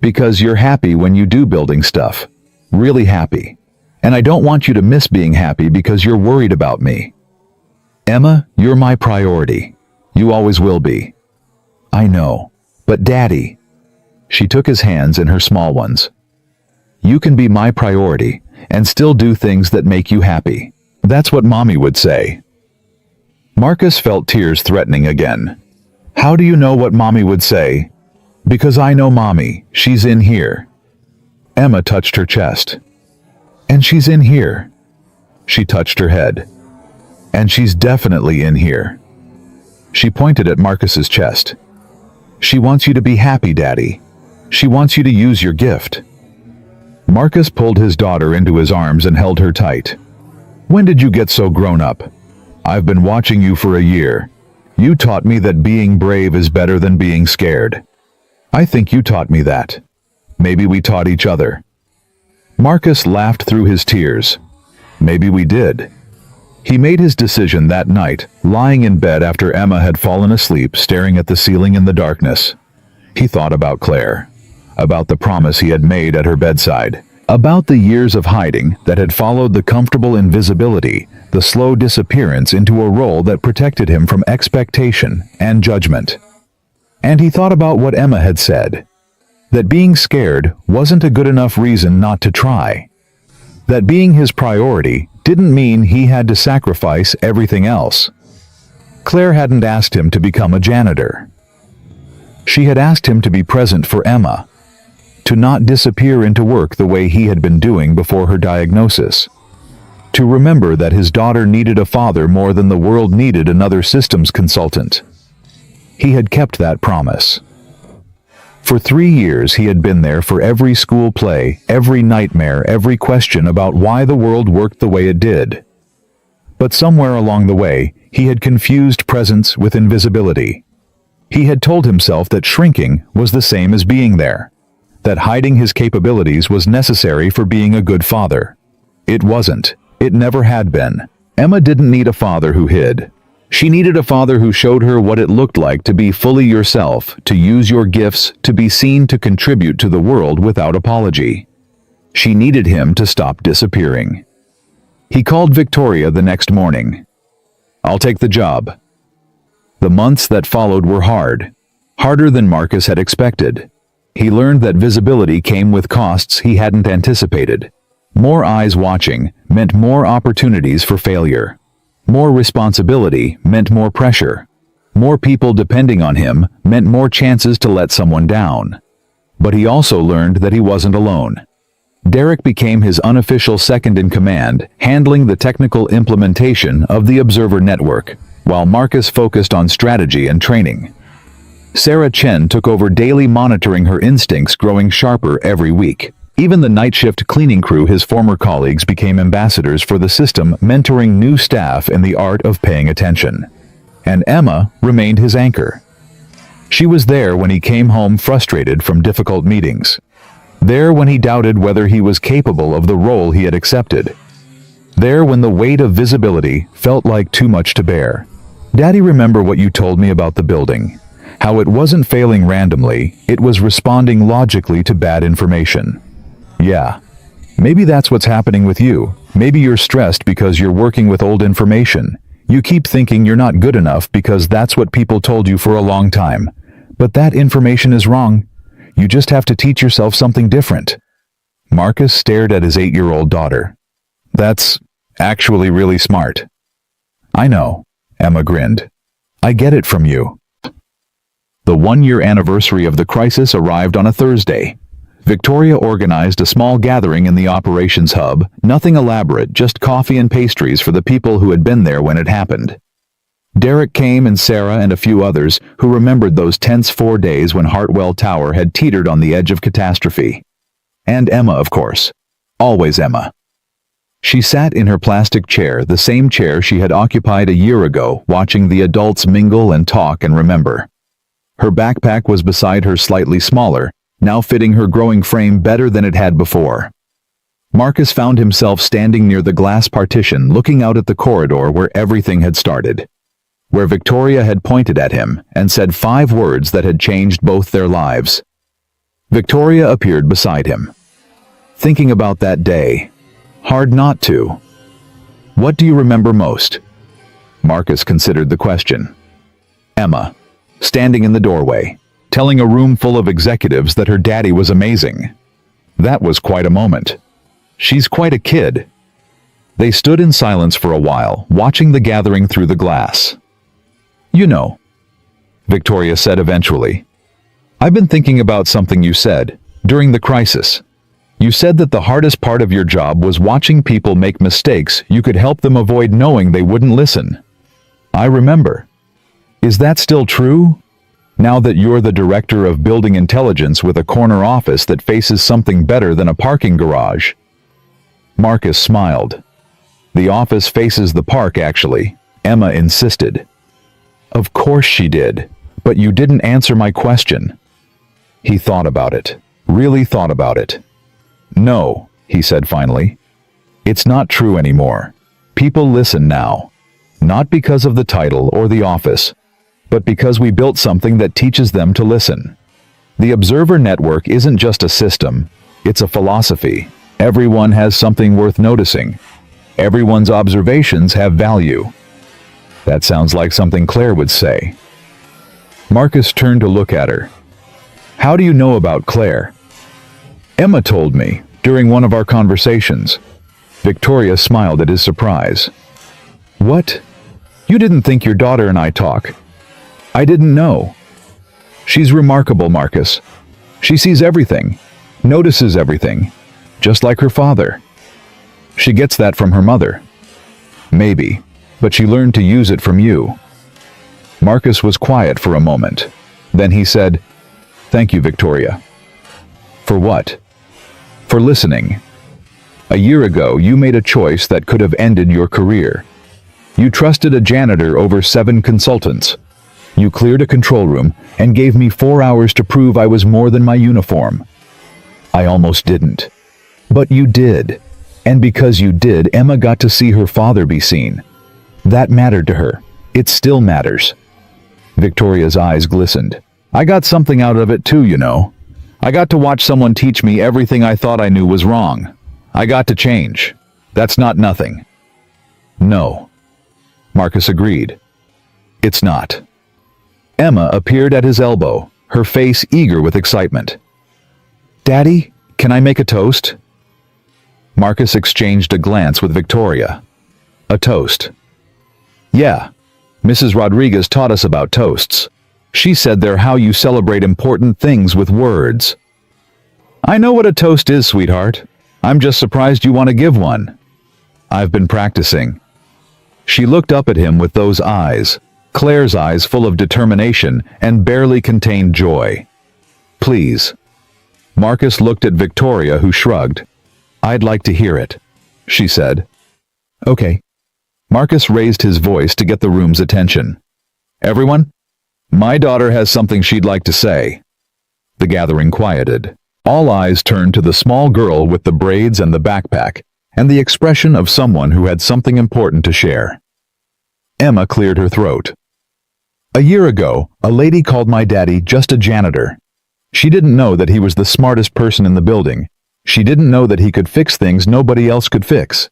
Because you're happy when you do building stuff. Really happy. And I don't want you to miss being happy because you're worried about me. Emma, you're my priority. You always will be. I know. But Daddy... She took his hands in her small ones. You can be my priority and still do things that make you happy. That's what Mommy would say. Marcus felt tears threatening again. How do you know what Mommy would say? Because I know Mommy. She's in here. Emma touched her chest. And she's in here. She touched her head. And she's definitely in here. She pointed at Marcus's chest. She wants you to be happy, Daddy. She wants you to use your gift. Marcus pulled his daughter into his arms and held her tight. When did you get so grown up? I've been watching you for a year. You taught me that being brave is better than being scared. I think you taught me that. Maybe we taught each other. Marcus laughed through his tears. Maybe we did. He made his decision that night, lying in bed after Emma had fallen asleep, staring at the ceiling in the darkness. He thought about Claire. about the promise he had made at her bedside, about the years of hiding that had followed the comfortable invisibility, the slow disappearance into a role that protected him from expectation and judgment. And he thought about what Emma had said, that being scared wasn't a good enough reason not to try. That being his priority didn't mean he had to sacrifice everything else. Claire hadn't asked him to become a janitor. She had asked him to be present for Emma, to not disappear into work the way he had been doing before her diagnosis, to remember that his daughter needed a father more than the world needed another systems consultant. He had kept that promise. For 3 years he had been there for every school play, every nightmare, every question about why the world worked the way it did. But somewhere along the way, he had confused presence with invisibility. He had told himself that shrinking was the same as being there, that hiding his capabilities was necessary for being a good father. It wasn't. It never had been. Emma didn't need a father who hid. She needed a father who showed her what it looked like to be fully yourself, to use your gifts, to be seen to contribute to the world without apology. She needed him to stop disappearing. He called Victoria the next morning. "I'll take the job." The months that followed were hard, harder than Marcus had expected. He learned that visibility came with costs he hadn't anticipated. More eyes watching meant more opportunities for failure. More responsibility meant more pressure. More people depending on him meant more chances to let someone down. But he also learned that he wasn't alone. Derek became his unofficial second-in-command, handling the technical implementation of the Observer Network, while Marcus focused on strategy and training. Sarah Chen took over daily, monitoring her instincts growing sharper every week. Even the night shift cleaning crew, his former colleagues, became ambassadors for the system, mentoring new staff in the art of paying attention. And Emma remained his anchor. She was there when he came home frustrated from difficult meetings. There when he doubted whether he was capable of the role he had accepted. There when the weight of visibility felt like too much to bear. "Daddy, remember what you told me about the building? How it wasn't failing randomly, it was responding logically to bad information." "Yeah. Maybe that's what's happening with you. Maybe you're stressed because you're working with old information. You keep thinking you're not good enough because that's what people told you for a long time. But that information is wrong. You just have to teach yourself something different." Marcus stared at his 8-year-old daughter. "That's actually really smart." "I know," Emma grinned. "I get it from you." The 1-year anniversary of the crisis arrived on a Thursday. Victoria organized a small gathering in the operations hub, nothing elaborate, just coffee and pastries for the people who had been there when it happened. Derek came, and Sarah and a few others who remembered those tense 4 days when Hartwell Tower had teetered on the edge of catastrophe. And Emma, of course. Always Emma. She sat in her plastic chair, the same chair she had occupied a year ago, watching the adults mingle and talk and remember. Her backpack was beside her, slightly smaller, now fitting her growing frame better than it had before. Marcus found himself standing near the glass partition, looking out at the corridor where everything had started. Where Victoria had pointed at him and said 5 words that had changed both their lives. Victoria appeared beside him. "Thinking about that day. Hard not to. What do you remember most?" Marcus considered the question. Emma, standing in the doorway, telling a room full of executives that her daddy was amazing. That was quite a moment. She's quite a kid. They stood in silence for a while, watching the gathering through the glass. "You know," Victoria said eventually, "I've been thinking about something you said during the crisis. You said that the hardest part of your job was watching people make mistakes you could help them avoid knowing they wouldn't listen. I remember. Is that still true? Now that you're the director of building intelligence with a corner office that faces something better than a parking garage?" Marcus smiled. "The office faces the park, actually," Emma insisted. "Of course she did, but you didn't answer my question." He thought about it, really thought about it. "No," he said finally. "It's not true anymore. People listen now. Not because of the title or the office, but because we built something that teaches them to listen. The Observer Network isn't just a system, it's a philosophy. Everyone has something worth noticing. Everyone's observations have value. That sounds like something Claire would say. Marcus turned to look at her. How do you know about Claire? Emma told me, during one of our conversations. Victoria smiled at his surprise. What? You didn't think your daughter and I talk? I didn't know. She's remarkable, Marcus. She sees everything, notices everything, just like her father. She gets that from her mother. Maybe, but she learned to use it from you. Marcus was quiet for a moment. Then he said, "Thank you, Victoria." For what? For listening. A year ago, you made a choice that could have ended your career. You trusted a janitor over 7 consultants. You cleared a control room and gave me 4 hours to prove I was more than my uniform. I almost didn't. But you did. And because you did, Emma got to see her father be seen. That mattered to her. It still matters. Victoria's eyes glistened. I got something out of it too, you know. I got to watch someone teach me everything I thought I knew was wrong. I got to change. That's not nothing. No. Marcus agreed. It's not. Emma appeared at his elbow, her face eager with excitement. Daddy, can I make a toast? Marcus exchanged a glance with Victoria. A toast. Yeah, Mrs. Rodriguez taught us about toasts. She said they're how you celebrate important things with words. I know what a toast is, sweetheart. I'm just surprised you want to give one. I've been practicing. She looked up at him with those eyes, Claire's eyes full of determination and barely contained joy. Please. Marcus looked at Victoria, who shrugged. I'd like to hear it, she said. Okay. Marcus raised his voice to get the room's attention. Everyone, my daughter has something she'd like to say. The gathering quieted. All eyes turned to the small girl with the braids and the backpack, and the expression of someone who had something important to share. Emma cleared her throat. A year ago, a lady called my daddy just a janitor. She didn't know that he was the smartest person in the building. She didn't know that he could fix things nobody else could fix.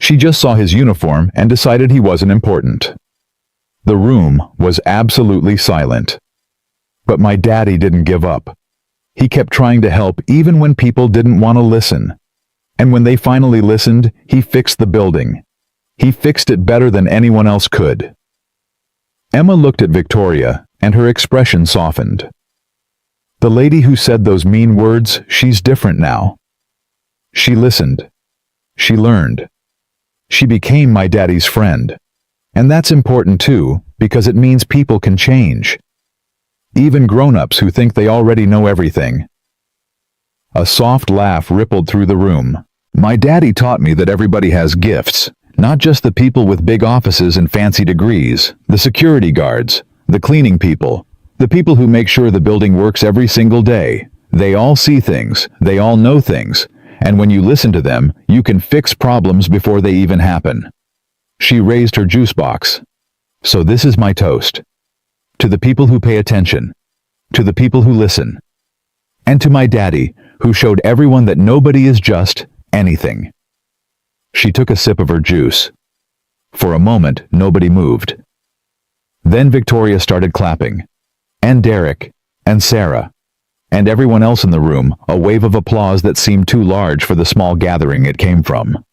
She just saw his uniform and decided he wasn't important. The room was absolutely silent. But my daddy didn't give up. He kept trying to help even when people didn't want to listen. And when they finally listened, he fixed the building. He fixed it better than anyone else could. Emma looked at Victoria, and her expression softened. The lady who said those mean words, she's different now. She listened. She learned. She became my daddy's friend. And that's important too, because it means people can change. Even grown-ups who think they already know everything. A soft laugh rippled through the room. My daddy taught me that everybody has gifts, not just the people with big offices and fancy degrees, the security guards, the cleaning people, the people who make sure the building works every single day. They all see things, they all know things, and when you listen to them, you can fix problems before they even happen. She raised her juice box. So this is my toast. To the people who pay attention, to the people who listen, and to my daddy, who showed everyone that nobody is just anything. She took a sip of her juice. For a moment, nobody moved. Then Victoria started clapping. And Derek, and Sarah, and everyone else in the room, a wave of applause that seemed too large for the small gathering it came from.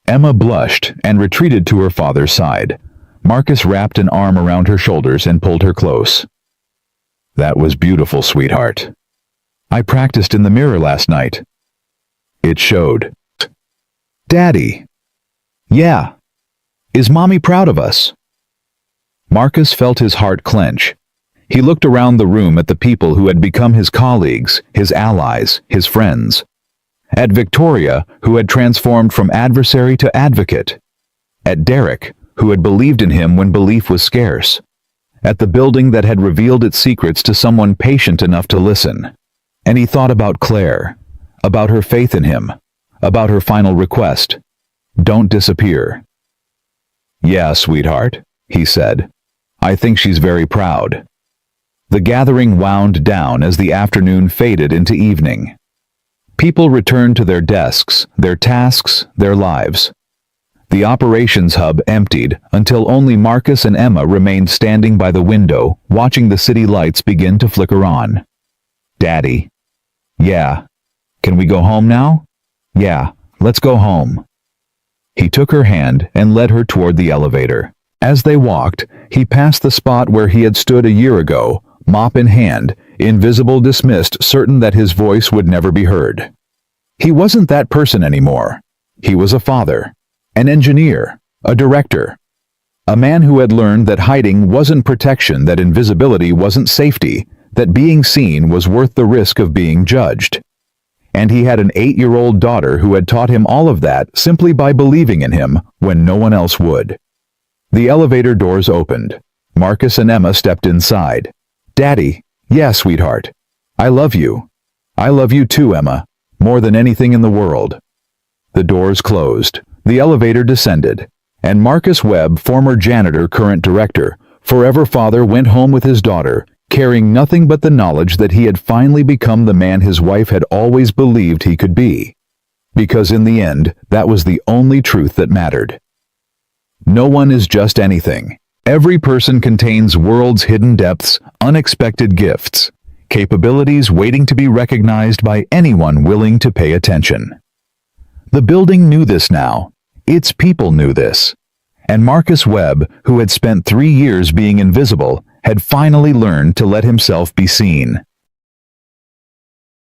Emma blushed and retreated to her father's side. Marcus wrapped an arm around her shoulders and pulled her close. That was beautiful, sweetheart. I practiced in the mirror last night. It showed. Daddy. Yeah. Is Mommy proud of us? Marcus felt his heart clench. He looked around the room at the people who had become his colleagues, his allies, his friends. At Victoria, who had transformed from adversary to advocate. At Derek, who had believed in him when belief was scarce. At the building that had revealed its secrets to someone patient enough to listen. And he thought about Claire, about her faith in him, about her final request. Don't disappear. Yeah, sweetheart, he said. I think she's very proud. The gathering wound down as the afternoon faded into evening. People returned to their desks, their tasks, their lives. The operations hub emptied until only Marcus and Emma remained standing by the window, watching the city lights begin to flicker on. "Daddy." "Yeah." "Can we go home now?" "Yeah, let's go home." He took her hand and led her toward the elevator. As they walked, he passed the spot where he had stood a year ago, mop in hand, invisible, dismissed, certain that his voice would never be heard. He wasn't that person anymore. He was a father, an engineer, a director, a man who had learned that hiding wasn't protection, that invisibility wasn't safety, that being seen was worth the risk of being judged. And he had an 8-year-old daughter who had taught him all of that simply by believing in him when no one else would. The elevator doors opened. Marcus and Emma stepped inside. "Daddy." "Yeah, sweetheart. I love you." "I love you too, Emma. More than anything in the world." The doors closed. The elevator descended. And Marcus Webb, former janitor, current director, forever father, went home with his daughter, carrying nothing but the knowledge that he had finally become the man his wife had always believed he could be. Because in the end, that was the only truth that mattered. No one is just anything. Every person contains world's hidden depths, unexpected gifts, capabilities waiting to be recognized by anyone willing to pay attention. The building knew this now. Its people knew this. And Marcus Webb, who had spent 3 years being invisible, had finally learned to let himself be seen.